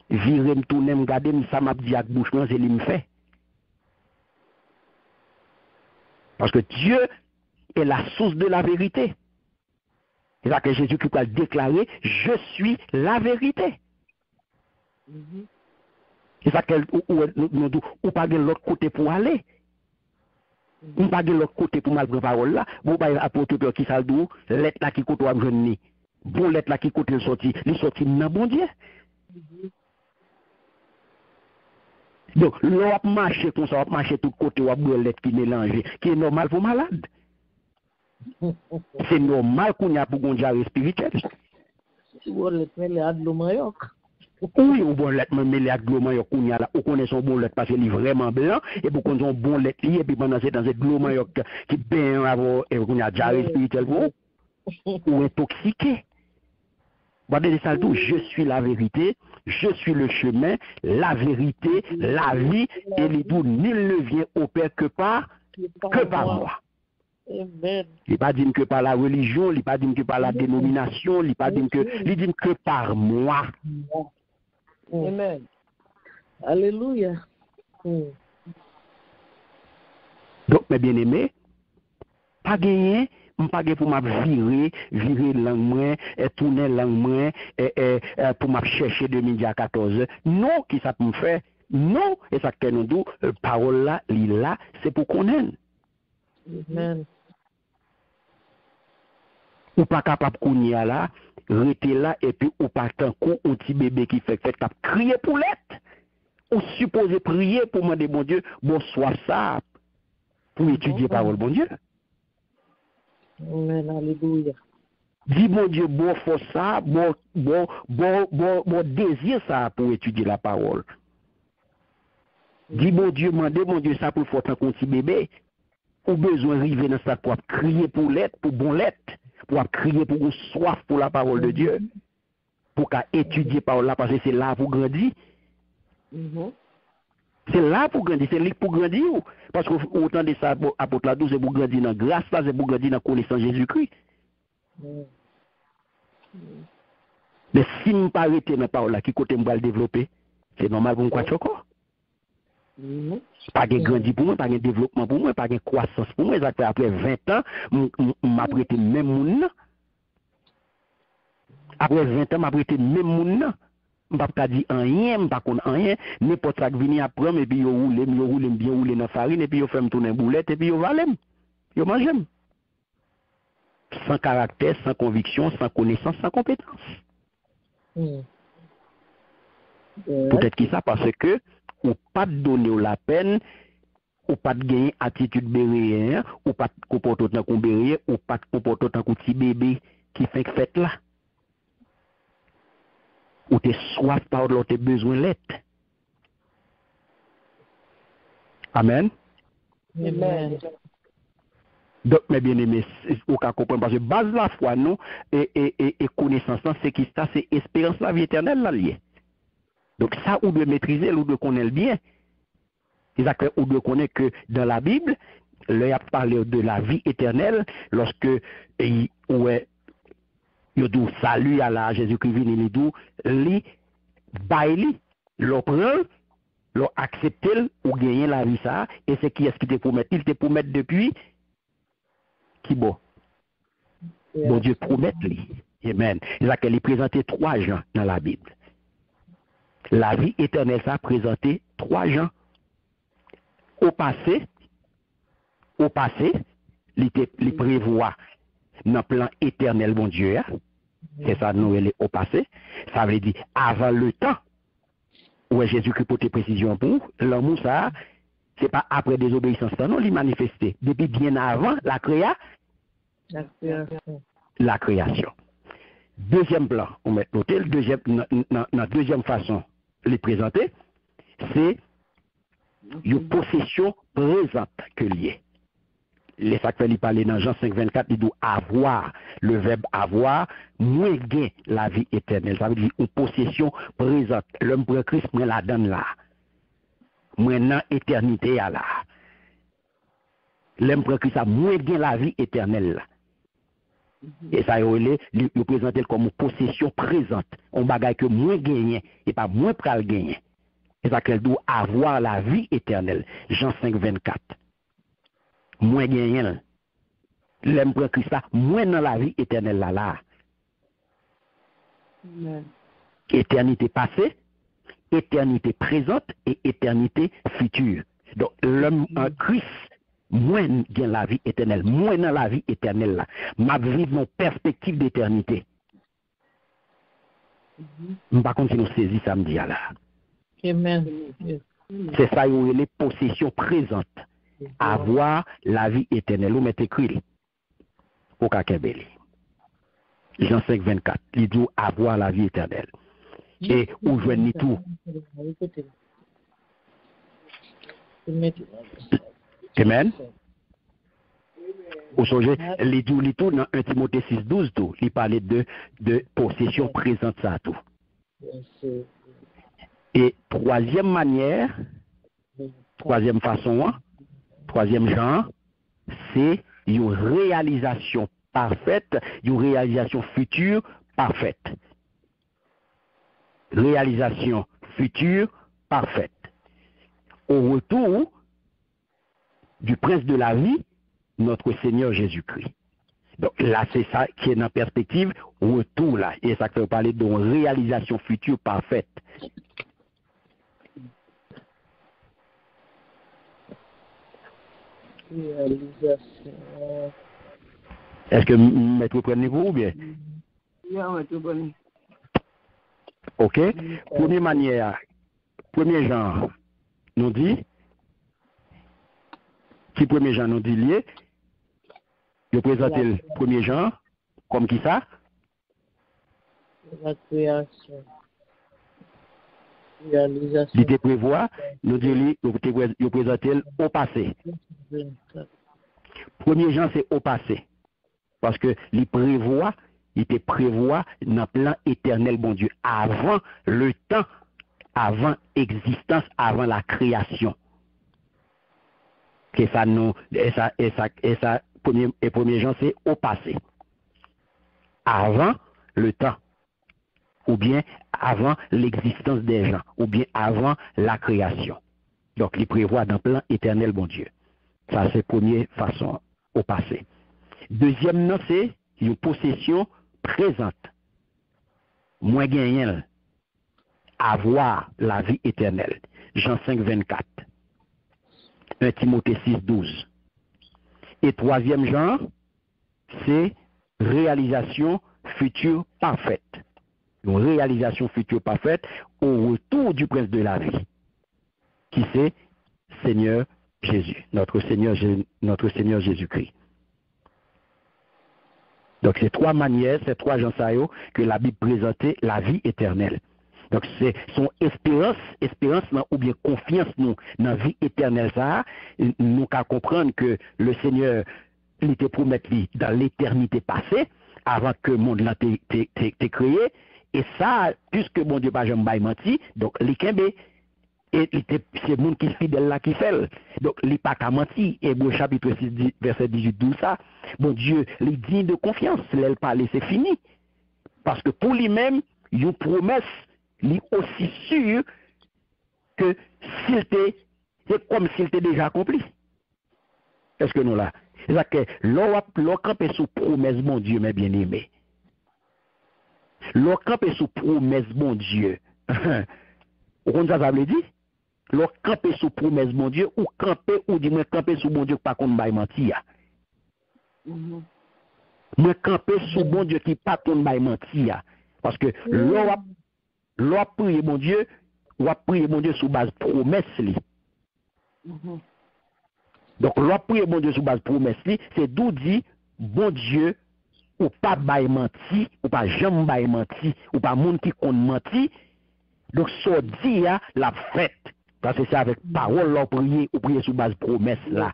Virer me tourner me garder ça m'a dit ak bouche c'est li me fait. Parce que Dieu est la source de la vérité. C'est ça que Jésus-Christ a déclaré, je suis la vérité. C'est ça qu'elle ou pas de l'autre côté pour aller. Ou pas de l'autre côté pour mal prendre parole là. Vous pas apporter qui ça dou, lettre là qui côté jeune. Bon lettre là qui côté sorti dans bon Dieu. Donc l'on marcher comme ça, marcher tout côté ou boire lettre qui mélangé, qui est normal pour malade. C'est normal qu'on y a pour un diarrhée spirituel. Si vous voulez mettre de l'eau maillot. Oui, ou bon lettre me mêler avec de l'eau maillot qu'on y a là, ou qu'on est son bon lettre parce qu'il est vraiment blanc, et pour qu'on ait un bon lettre et puis pendant c'est dans cette l'eau maillot qui bien avant et qu'on y a diarrhée spirituel ou intoxiqué. Regardez ça tout, je suis la vérité, je suis le chemin, la vérité, la vie, et les doux, nul ne vient au Père que par moi. Amen. Il n'est pas dit que par la religion, il n'est pas dit que par la dénomination, il n'est pas dit que par moi. Amen. Alléluia. Donc, mes bien-aimés, pas gagner, pas pour m'a virer langue et tourner langue pour m'a chercher de midi à 14. Non, qui ça peut me faire? Non, et ça que nous dit, parole là, là, c'est pour qu'on aime. Amen. Ou pas capable qu'on y a là, rester là et puis ou pas tant qu'on un petit bébé qui fait crier pour l'être. Ou supposé prier pour demander bon Dieu, bon soit ça pour étudier parole bon Dieu. Amen. Alléluia. Dis bon Dieu, bon force ça, bon désir ça pour étudier la parole. Dis bon Dieu, mandez bon Dieu ça pour faire tant qu'on petit bébé. Ou besoin d'arriver dans ça pour crier pour l'être, pour bon l'être, pour crier pour une soif pour la parole de Dieu, pour qu'à étudier parole là, parce que c'est là pour grandir. C'est là pour grandir, c'est là pour grandir. Parce que autant de ça, apôtre la 12, c'est pour grandir dans la grâce, là, c'est pour grandir dans la connaissance de Jésus-Christ. Mais si je ne pas arrêter dans la parole là, qui côté je vais le développer, c'est normal pour moi encore. Pas de grandissement pour moi, pas de développement pour moi, pas de croissance pour moi. Après 20 ans, je m'apprête même monde. Après 20 ans, je m'apprête même monde. Je ne peux pas dire rien, je ne peux pas dire rien. N'importe quoi qui vient après, et puis je roule bien rouler dans la farine, et puis je fais tourner boulette, et puis je valais. Je mange. Sans caractère, sans conviction, sans connaissance, sans compétence. Peut-être que ça parce que ou pas de donner la peine, ou pas de gagner attitude béréen, ou pas de comporter autant qu'on béréen, ou pas de comporter autant qu'on petit bébé qui fait que fête là. Ou t'es soif par l'autre, t'es besoin l'être. Amen. Amen. Donc, mes bien-aimés, vous comprenez parce que base la foi, nous, et connaissance, c'est qui ça, c'est espérance la vie éternelle là liée. Donc ça, on doit maîtriser, on doit connaître bien. C'est-à-dire qu'on doit connaître que dans la Bible, il y a parlé de la vie éternelle lorsque il dit salut à la Jésus-Christ, il dit, li baili, l'opprend, l'ont accepté ou gagné la vie ça, et c'est qui est-ce qui te promet? Il te promet depuis qui bon? Bon Dieu promet lui. Amen. Il présenté 3 gens dans la Bible. La vie éternelle, ça a présenté 3 gens. Au passé, il prévoit dans le plan éternel, bon Dieu. C'est ça, nous, au passé. Ça veut dire, avant le temps, où Jésus-Christ pour tes précisions pour l'amour, ça, c'est pas après désobéissance, non, il manifesté. Depuis bien avant la création. Deuxième plan, on met l'hôtel, la deuxième façon de les présenter, c'est une possession présente que liée. Les facteurs, il parlait dans Jean 5,24, il doit avoir, le verbe avoir, moins gain la vie éternelle. Ça veut dire une possession présente. L'homme pour Christ, moi la donne là. Moi dans éternité là. L'homme pour Christ a moins gain la vie éternelle là. Et ça, il présente comme une possession présente. On bagaille que moins gagné et pas moins pral gagner. Et ça qu'elle doit avoir la vie éternelle. Jean 5,24. Moins gagné. L'homme pour Christ a moins dans la vie éternelle là. Amen. Éternité passée, éternité présente et éternité future. Donc l'homme en Christ, moins dans la vie éternelle, moins dans la vie éternelle là. M'a vivre mon perspective d'éternité. Par contre, si nous saisissons samedi là. Amen. C'est ça, il y a les possessions présentes. Avoir la vie éternelle. Vous mettez écrit au Kakebeli. Jean 5,24. Il dit avoir la vie éternelle. Et où joignez tout. Amen. Vous songez, il dit tout dans 1 Timothée 6,12 tout. Il parlait de possession présente ça tout. Et troisième manière, troisième façon, troisième genre, c'est une réalisation parfaite, une réalisation future parfaite. Réalisation future parfaite. Au retour du prince de la vie, notre Seigneur Jésus-Christ. Donc là, c'est ça qui est dans la perspective, retour là. Et ça fait parler d'une réalisation future parfaite. Réalisation. Est-ce que maître prenez-vous ou bien? Non, maître prenez. Ok. Première manière, premier genre, nous dit, qui premier genre nous dit lié, je présente le premier genre, comme qui ça? La création. Réalisation. Il te prévoit, nous dit, je présente au passé. Premier genre, c'est au passé. Parce que il te prévoit dans le plan éternel, bon Dieu, avant le temps, avant existence, avant la création. Que ça nous, et ça, premier genre, c'est au passé. Avant le temps. Ou bien avant l'existence des gens. Ou bien avant la création. Donc, il prévoit dans le plan éternel, bon Dieu. Ça, c'est première façon au passé. Deuxième nom, c'est une possession présente. Moins gagnant. Avoir la vie éternelle. Jean 5,24. 1 Timothée 6,12. Et troisième genre, c'est réalisation future parfaite. Une réalisation future parfaite au retour du prince de la vie. Qui c'est? Seigneur Jésus. Notre Seigneur Jésus-Christ. Donc, c'est 3 manières, c'est 3 gens que la Bible présentait la vie éternelle. Donc, c'est son espérance ou bien confiance nous dans la vie éternelle, ça, nous qu'à comprendre que le Seigneur, il te promet dans l'éternité passée, avant que le monde l'a été créé, et ça, puisque mon Dieu pas jamais menti, donc, l'ikembe, et c'est le monde qui est fidèle là qui fait. Donc, il n'est pas qu'à mentir. Hébreux chapitre 6, verset 18, 12, ça. Bon Dieu, il est digne de confiance. L'elle parle, c'est fini. Parce que pour lui-même, une promesse, il est aussi sûr que c'est comme s'il était déjà accompli. Est-ce que nous là? C'est-à-dire que l'on campe sous promesse, mon Dieu, mes bien-aimés. L'on campe sous promesse, mon Dieu. Vous comprenez ça, ça veut dire? L'on campe sous promesse, mon Dieu, ou camper, ou dis-moi camper sous mon Dieu, pas qu'on va mentir. Me camper sous mon Dieu qui pas qu'on va mentir. Parce que l'on prie, mon Dieu, ou a prié, mon Dieu, sous base promesse. Donc, l'on prie, mon Dieu, sous base promesse, c'est d'où dit, bon Dieu, ou pas bail menti, ou pas jamais bail menti, ou pas monde qui compte menti. Donc, ça dit, la fête. Parce que c'est avec parole, l'on prie, ou prier sous base promesse, là.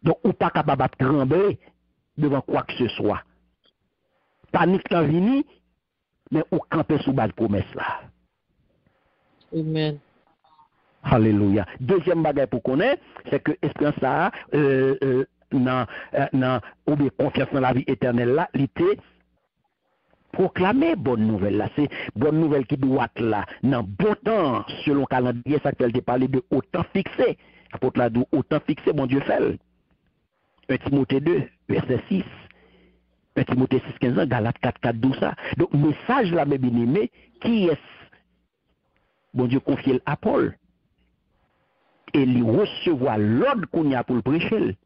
Donc, ou pas capable de trembler devant quoi que ce soit. Panique la vini, mais ou camper sous base promesse, là. Amen. Alléluia. Deuxième bagage pour connaître, c'est que espérance ça, ou bien confiance dans la vie éternelle là, l'été proclamer bonne nouvelle là, c'est bonne nouvelle qui doit être là, dans bon temps, selon le calendrier, ça fait parler de autant fixé. Apôtre là, autant fixé, mon Dieu fait. 1 Timothée 2, verset 6. 1 Timothée 6, 15 ans, Galates 4, 4, 12 ça. Donc, message là, mes bien-aimés, qui est, bon Dieu, confié à Paul. Et il recevoir l'ordre qu'on y a pour le prêcher.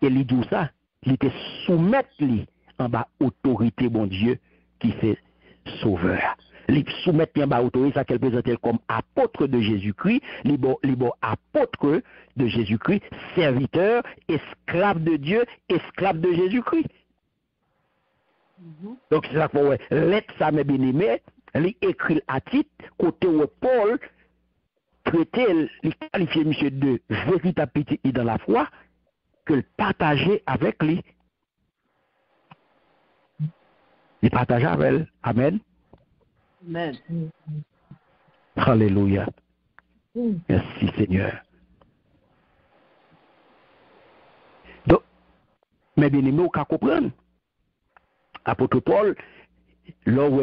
Et il dit ça, il était soumettre lui en bas autorité, bon Dieu, qui fait sauveur. Il soumettre en bas autorité, ça qu'elle présente comme apôtre de Jésus-Christ, il apôtre de Jésus-Christ, serviteur, esclave de Dieu, esclave de Jésus-Christ. Donc c'est ça qu'on voit, lettre ça mes bien-aimés, il écrit à titre, côté où Paul traiter, les qualifier monsieur de véritable petit dans la foi, que le partager avec lui. Il partage avec elle. Amen. Amen. Alléluia. Merci Seigneur. Donc, mes bien-aimés, vous pouvez comprendre. Apôtre Paul, là où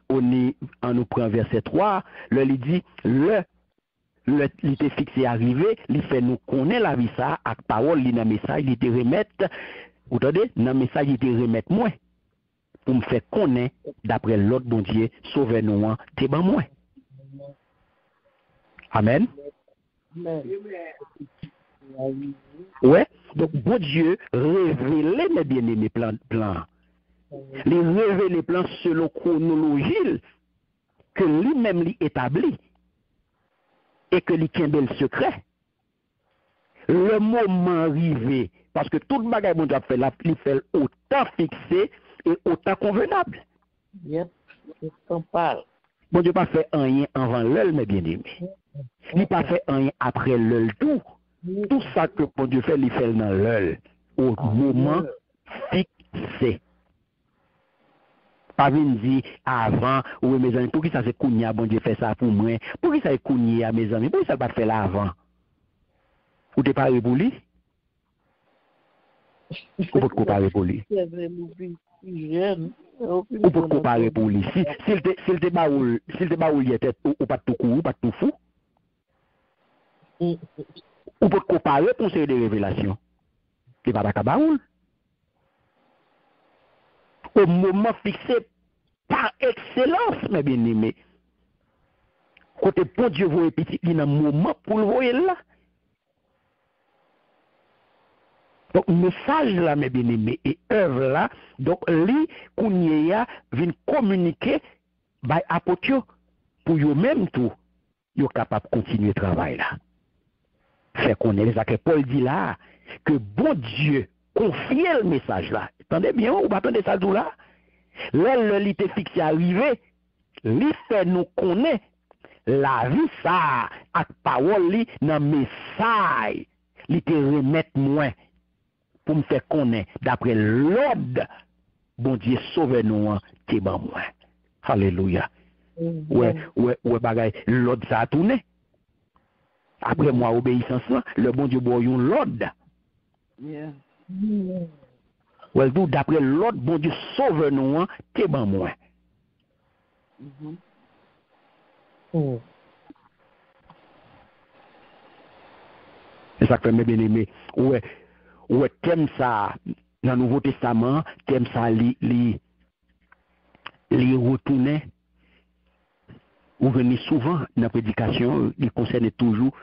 on nous prend verset 3, là il dit, il était fixé arrivé, il fait nous connaître la vie ça, avec parole, il dans le message, il était remettre, vous entendez, dans le message, il était remettre moi, pour me faire connaître, d'après l'autre bon Dieu, sauver nous, t'es ben moi. Amen. Ouais, donc bon Dieu, révélez mes bien-aimés plans. Les révéler les plans selon chronologie, que lui-même lui établit. Et que lui tienne le secret. Le moment arrivé, parce que tout le bagage, mon Dieu, il fait autant fixé et autant convenable. Yep, c'est qu'on parle. Mon Dieu, pas fait rien avant l'heure, mes bien-aimés. Il pas fait rien après l'heure tout. Tout ça que mon Dieu fait, il fait dans l'heure. Au moment fixé. Pas venir dire avant, oui mes amis, pour qui ça c'est Kounia, bon Dieu fait ça pour moi, pour qui ça est Kounia, mes amis, pour qui ça pas fait là avant? Ou t'es pas pour lui? Ou pour comparer pour lui? Ou pour comparer pour lui? S'il te baoul, il était ou pas tout court, ou pas tout fou? Ou pour comparer pour ces révélations? T'es pas d'accord baoul? Au moment fixé par excellence, mes bien-aimés. Côté pour Dieu, vous petit, il y a un moment pour le voir là. Donc, message là, mes bien-aimés, et œuvre là, donc, lui, Kounia, vient communiquer, by apôtre, pour eux-mêmes tout, ils sont capables de continuer le travail là. Fait qu'on est ça que Paul dit là, que bon Dieu, confie le message là. Attendez bien, ou attendez ça tout là. Là, le lit est fixé arrivé, lui fait nous connaître la vie ça, avec parole li dans message, li te remettre moins pour me faire connaître d'après l'ordre, bon Dieu sauve nous, t'es ban moins. Alléluia. Ouais, bagay, l'ordre ça a tourné. Après moi, obéissance là, le bon Dieu boit l'ordre. Yeah. Ouais, d'après l'autre, bon Dieu sauve nous, t'es ban moins. ça que fait mes bien-aimés. Ouais, thème ça, dans le Nouveau Testament, thème ça, les retourner, ou venir souvent dans la prédication, il concerne toujours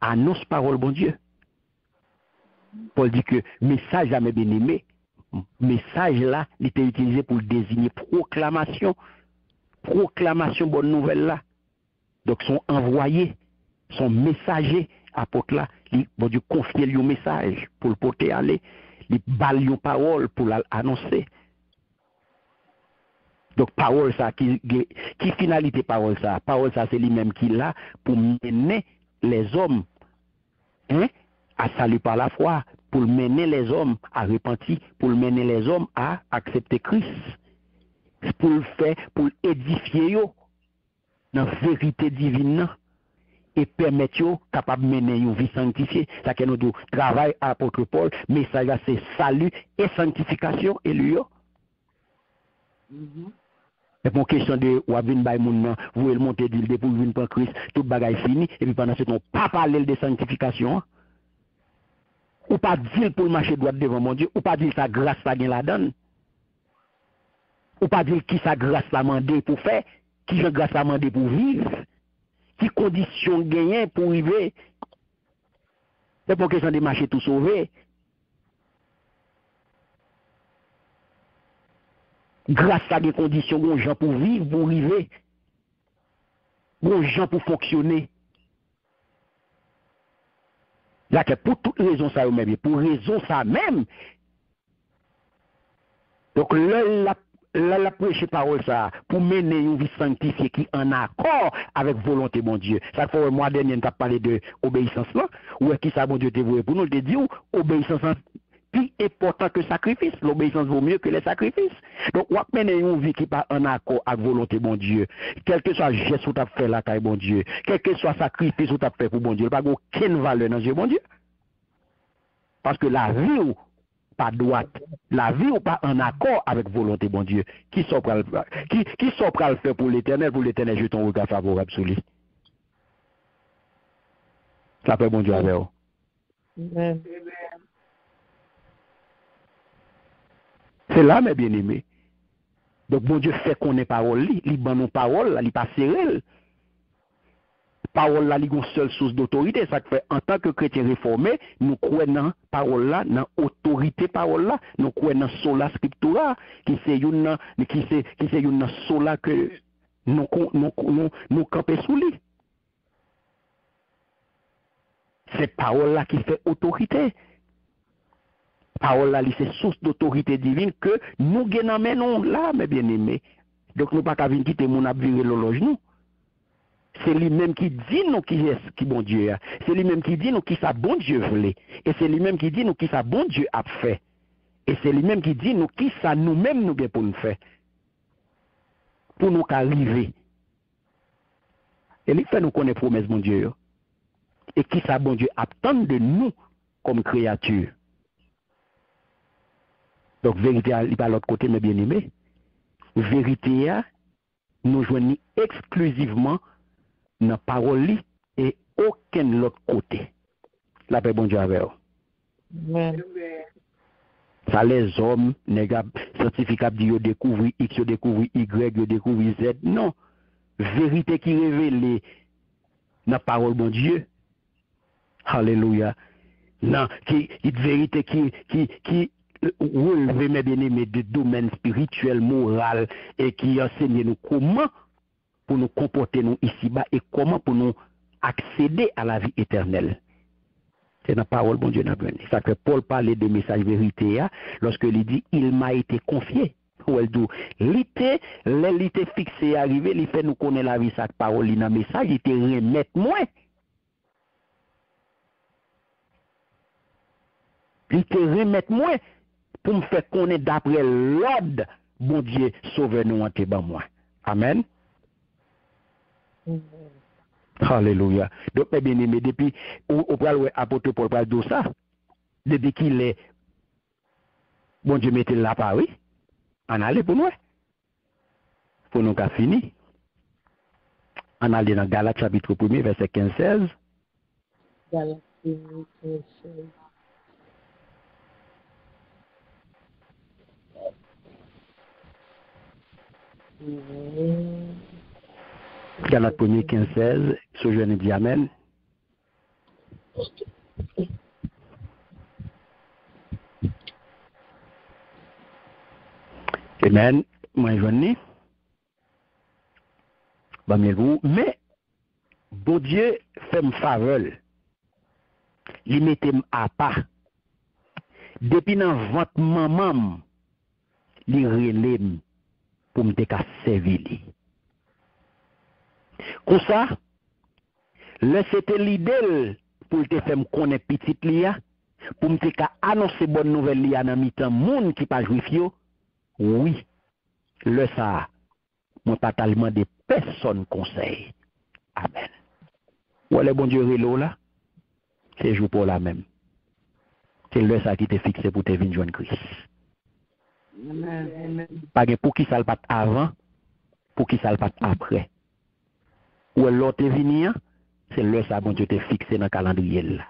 annonce parole, bon Dieu. Paul dit que message à mes bien-aimés, message là, il était utilisé pour désigner proclamation bonne nouvelle là. Donc son envoyé, son messager apôtre là, bon Dieu confier lui un message pour le porter aller, il balle une parole pour l'annoncer. Donc parole ça qui finalité parole ça c'est lui-même qui là pour mener les hommes à salut par la foi, pour mener les hommes à repentir, pour mener les hommes à accepter Christ, pour le faire, pour édifier eux dans la vérité divine et permettre eux capable de mener une vie sanctifiée. Ça que nous devons travailler à l'apôtre Paul, mais ça c'est salut et sanctification et lui. Et pour question de Wavin Baïmoun, vous le montez d'île pour venir pour Christ, tout bagaille fini, et puis pendant ce temps, pas parler de sanctification. Ou pas dire pour marcher droit devant mon Dieu, ou pas dire sa grâce la gagne la donne. Ou pas dire qui sa grâce la mandé pour faire, qui sa grâce la mandé pour vivre, qui condition gagner pour vivre. C'est pour question de marcher tout sauver. Grâce à des conditions, bon gens pour vivre, pour vivre, bon gens pour fonctionner. Là, que pour toutes raisons ça même, pour raison ça même. Donc là, la prêcher parole ça, pour mener une vie sanctifiée qui en accord avec volonté bon Dieu. Ça fait moi dernier t'as parlé de obéissance là, ou est-ce que ça bon Dieu te voué pour nous te dire obéissance plus important que sacrifice. L'obéissance vaut mieux que les sacrifices. Donc, on va mener une vie qui pas en accord avec volonté bon Dieu. Quel que soit le geste que tu as fait là, bon Dieu. Quel que soit le sacrifice que tu as fait pour bon Dieu. Il n'y a pas aucune valeur dans Dieu, bon Dieu. Parce que la vie ou pas droite, la vie ou pas en accord avec volonté bon Dieu. Qui sont prêts à le faire pour l'éternel je ton regard favorable sur lui. Ça fait bon Dieu avec vous. Amen. C'est là, mes bien-aimés. Donc, bon Dieu fait qu'on ait parole, il ban nos paroles, il pas serré. Parole là, il y a une seule source d'autorité. Ça fait, en tant que chrétien réformé, nous croyons dans parole là, dans autorité parole là, nous croyons dans sola scriptura, qui c'est une sola que nous campons sous lui. C'est parole là qui fait autorité. Parole là, c'est source d'autorité divine que nous gagnons là, mes bien-aimés. Donc, nous pas qu'à venir quitter mon abvirer l'horloge, nous. C'est lui-même qui dit nous qui est qui bon Dieu. C'est lui-même qui dit nous qui ça bon Dieu voulait. Et c'est lui-même qui dit nous qui ça bon Dieu a fait. Et c'est lui-même qui dit nous qui ça nous-mêmes nous pour nous faire. Pour nous arriver. Et il fait nous connaître promesse bon Dieu. Et qui ça bon Dieu attend de nous comme créature. Donc, vérité, il pas l'autre côté, mes bien-aimés. Vérité, nous joignons exclusivement dans la parole et aucun autre côté. La paix, bon Dieu, avec vous. Amen. Ça, les hommes, les scientifiques disent découvrir X, découvrir Y, découvrir Z. Non. Vérité qui révèle dans la parole, bon Dieu. Alléluia. Non, vérité qui relever mes bien-aimés de domaine spirituel, moral et qui enseigne nous comment pour nous comporter nous ici-bas et comment pour nous accéder à la vie éternelle. C'est la parole, bon Dieu, n'a pas. Ça que Paul parlait de message vérité lorsque il dit il m'a été confié. Ou elle dit l'été fixé arrivé, il fait nous connaître la vie, sa parole, il a un message, il te remet moins. Il te remet moins pour me faire connaître d'après l'ordre, bon Dieu, sauve-nous en tes bas moi. Amen. Alléluia. Donc, mes bien-aimés, depuis, au pral apôtre Paul parle de ça, depuis qu'il est, bon Dieu, mettez là par oui, on allait pour nous. Pour nous qu'a fini. On allait dans Galates chapitre 1, verset 15-16. Galate 1er 15-16, ce jeune dit Amen. Amen. Moi, je dis, mais, bon Dieu fait me faveur. Il mettait à pas. Depuis dans votre maman, il relève pour me servir. Comme ça, là c'était l'idée pour te faire me connaître petit lia, pour me annoncer bonne nouvelle lia dans mi-temps monde qui pas juif yo. Oui, le ça, moi pas tellement de personnes conseil. Amen. Ou le bon Dieu relo là, c'est jour pour la même. C'est le ça qui t'est fixé pour te venir joindre Christ. Amen. Pas pour qui ça le pas avant, pour qui ça le pas après. Ou l'autre venir, c'est le ça bon Dieu t'est fixé dans le calendrier là.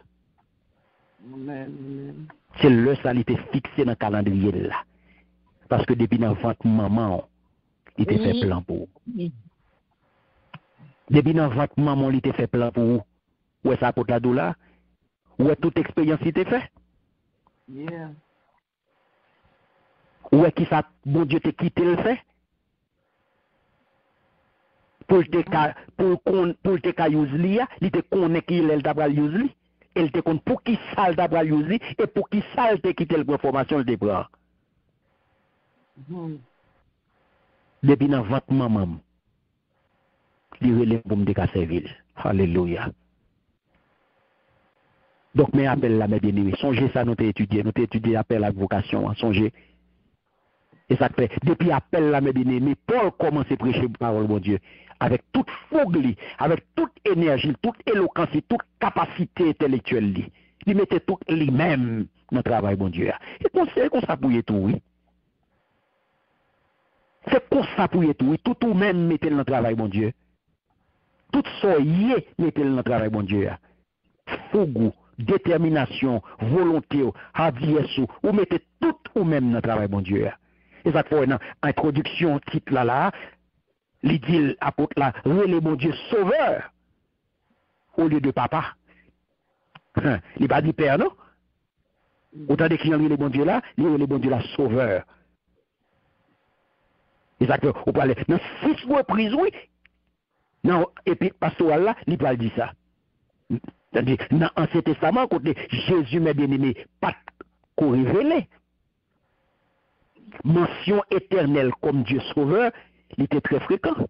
Amen. C'est le ça il était fixé dans le calendrier là. Parce que depuis dans votre maman, il était fait plan pour vous. Depuis dans votre maman, il était fait plan pour vous. Où est ça pour la douleur? Où est toute expérience qui était fait? Yeah. Où est qui ça, bon Dieu t'a quitté le fait? Pour te use il te connaît qui il t'a pral use li. Il te connaît pour qui ça il t'a pral use li et pour qui ça il t'a quitté le formation le départ. Depuis dans votre maman, il relève pour me servir. Alléluia. Donc, mes appels là, mes bien-aimés, songez ça, nous t'étudier appel à la vocation, songez. Et ça fait, depuis appel là, mes bien-aimés, Paul commence à prêcher la parole, mon Dieu, avec toute fougue, avec toute énergie, toute éloquence, toute capacité intellectuelle. Il mettait tout lui-même dans le travail, mon Dieu. Et c'est comme ça pour y tout, oui. C'est comme ça pour y tout, oui. Tout ou même mettez dans le travail, mon Dieu. Tout ça y est, mettez dans le travail, mon Dieu. Fougue, détermination, volonté, hardiesse, ou mettez tout ou même dans le travail, mon Dieu. Et ça fait une introduction, titre là, il dit apôtre là, relais mon Dieu sauveur, au lieu de papa. Il pas dit père, non? Autant de clients, le bon Dieu là, il est le bon Dieu là sauveur. Et ça fait, on parle, dans 6 reprises, oui. Non, et puis, pastoral là, il parle dire ça. C'est-à-dire, dans l'Ancien Testament, côté Jésus, mes bien-aimés, pas qu'on révélé. Mention éternelle comme Dieu sauveur, il était très fréquent.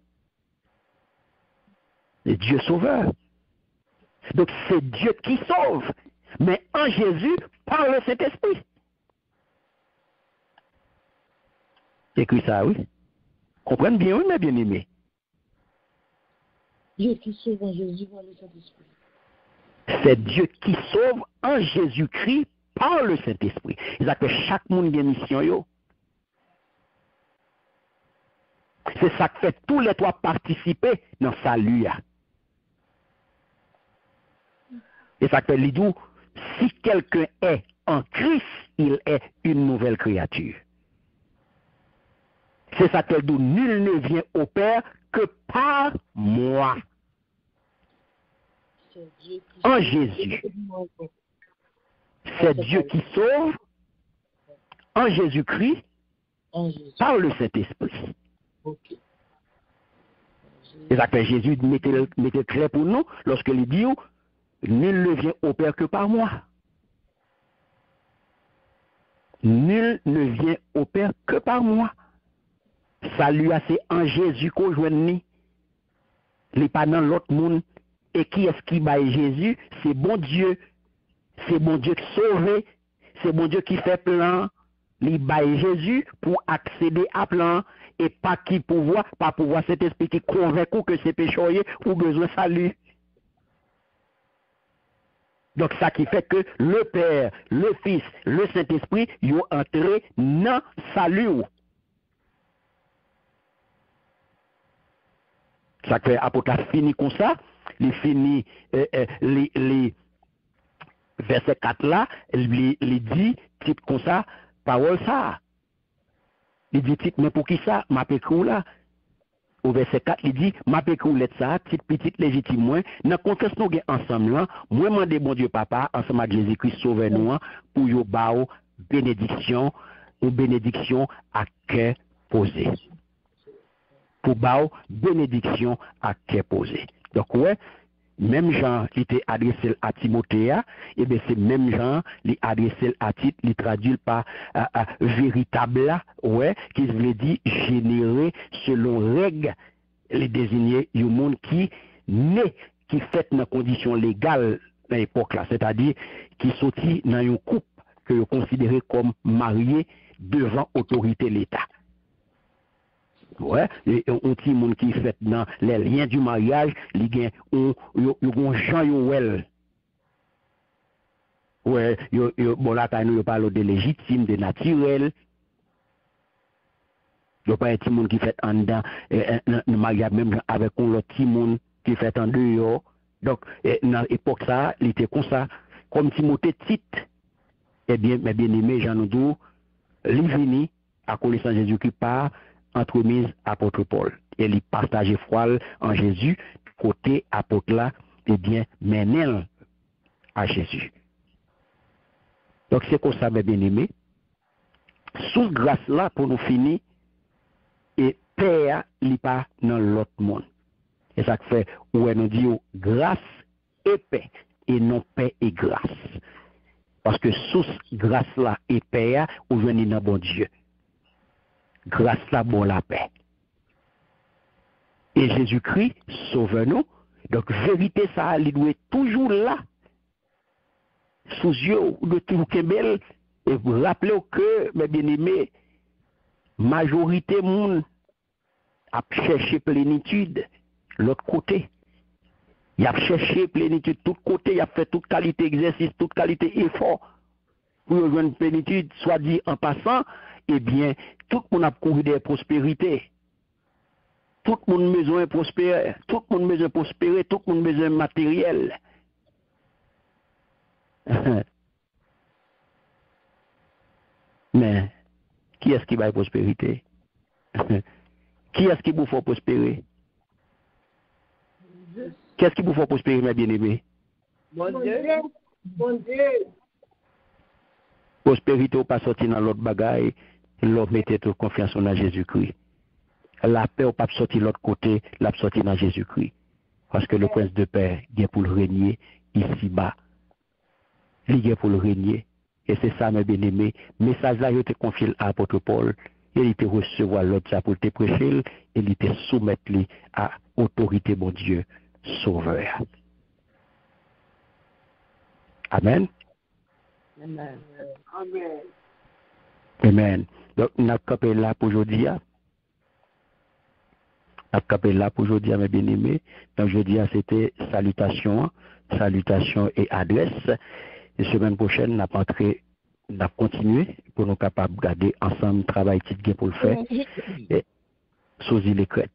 Et Dieu sauveur. Donc c'est Dieu qui sauve. Mais en Jésus, par le Saint-Esprit. Écrit ça, oui. Comprenez bien, oui, mes bien-aimés. Dieu qui sauve en Jésus par le Saint-Esprit. C'est Dieu qui sauve en Jésus-Christ par le Saint-Esprit. C'est-à-dire que chaque monde a une mission, yo. C'est ça que fait tous les trois participer dans le salut. Et ça fait l'idou, si quelqu'un est en Christ, il est une nouvelle créature. C'est ça que dit, nul ne vient au Père que par moi. En Jésus. C'est Dieu qui sauve en Jésus-Christ par le Saint-Esprit. Okay. Et ça fait Jésus mettait clair pour nous lorsqu'il dit, nul ne vient au Père que par moi. Nul ne vient au Père que par moi. Salut à c'est en Jésus qu'on joue ni. Les pas dans l'autre monde. Et qui est-ce qui baille Jésus? C'est bon Dieu. C'est bon Dieu qui sauve. C'est bon Dieu qui fait plan. Il baille Jésus pour accéder à plan. Et pas qui pouvoir, pas pouvoir cet esprit qui convainc que c'est péché ou besoin de salut. Donc ça qui fait que le Père, le Fils, le Saint-Esprit, ils ont entré dans le salut. Ça fait apôtre fini comme ça, il finit verset 4 là, il dit, titre comme ça, parole ça. Il dit, titre, mais pour qui ça? M'a écrit là. Au verset 4, il dit, m'a écrit lettre ça, titre petite légitime moi. Dans confesse nous ensemble là, moi mandé bon Dieu papa, ensemble avec Jésus-Christ sauver nous pour yo bao bénédiction ou bénédiction à cœur posé. Pour bao bénédiction à cœur posé. Donc ouais, même Jean qui était adressé à Timothée, et bien c'est même Jean qui adressé à titre, il traduit par véritable, ouais, qui veut dire généré selon règle, les désigner un monde qui naît, qui fait dans conditions légales à l'époque là, c'est-à-dire qui sorti dans une couple que vous considérez comme marié devant autorité l'État. Ouais, on petit monde qui fait dans les liens du mariage, il y a un Jean Yoel. Ouais, bon là quand nous parlons de légitime, de naturel. Il n'y a pas un petit monde qui fait en dedans le mariage même avec un autre petit monde qui fait en dehors. Donc dans l'époque ça, il était comme ça, comme Timothée Tite. Eh bien, mes bien-aimés, Jean Noudou, il venu à connaissance Jésus-Christ par entremise apôtre Paul. Et il partageait foi en Jésus, côté apôtre là, eh bien, menel à Jésus. Donc c'est comme ça, mes bien-aimés. Sous grâce là, pour nous finir, et Père, il n'est pas dans l'autre monde. Et ça fait, où nous dit grâce et paix, et non paix et grâce. Parce que sous grâce là et paix, ou venez dans bon Dieu. Grâce là, bon la paix. Et Jésus-Christ sauve nous. Donc, vérité, ça, il doit être toujours là. Sous yeux de tout Kébel. Et vous rappelez que, mes bien-aimés, majorité monde a cherché plénitude l'autre côté. Il a cherché plénitude tout côté, il a fait toute qualité exercice, toute qualité effort pour rejoindre une plénitude, soit dit en passant, eh bien, tout le monde a couru des prospérités. Tout le monde a besoin de prospérer, tout le monde a besoin de prospérer, tout le monde a besoin de matériel. Mais, qui est-ce qui va la prospérité? Qui est-ce qui vous faut prospérer? Qu'est-ce qui vous faut prospérer, mes bien-aimés? Bon Dieu. Bon Dieu. Prospérité ou pas sortir dans l'autre bagaille, l'autre mettez toute confiance en Jésus-Christ. La paix ou pas sortir de l'autre côté, la sortir dans Jésus-Christ. Parce que le prince de paix, il est pour le régner ici-bas. Il est pour le régner. Et c'est ça, mes bien-aimés. Message là, il était confié à l'apôtre Paul. Il était recevoir l'autre ça pour te prêcher. Et il était soumettre à autorité, mon Dieu, sauveur. Amen. Amen. Amen. Amen. Donc, nous avons capé là pour aujourd'hui. Nous avons capé là pour aujourd'hui, mes bien-aimés. Donc, aujourd'hui, c'était salutations et adresse. Et semaine prochaine, nous avons continué pour nous capables de garder ensemble le travail pour le faire. Et sous les crêtes.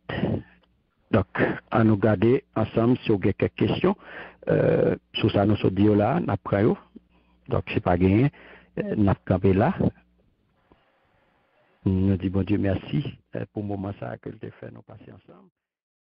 Donc, à nous garder ensemble si vous avez quelques questions. Sur ça, nous sommes dit là, nous avons. Donc, c'est pas gagné. Nous avons campé là. Nous disons bon Dieu merci pour le moment ça que tu as fait, nous passer ensemble.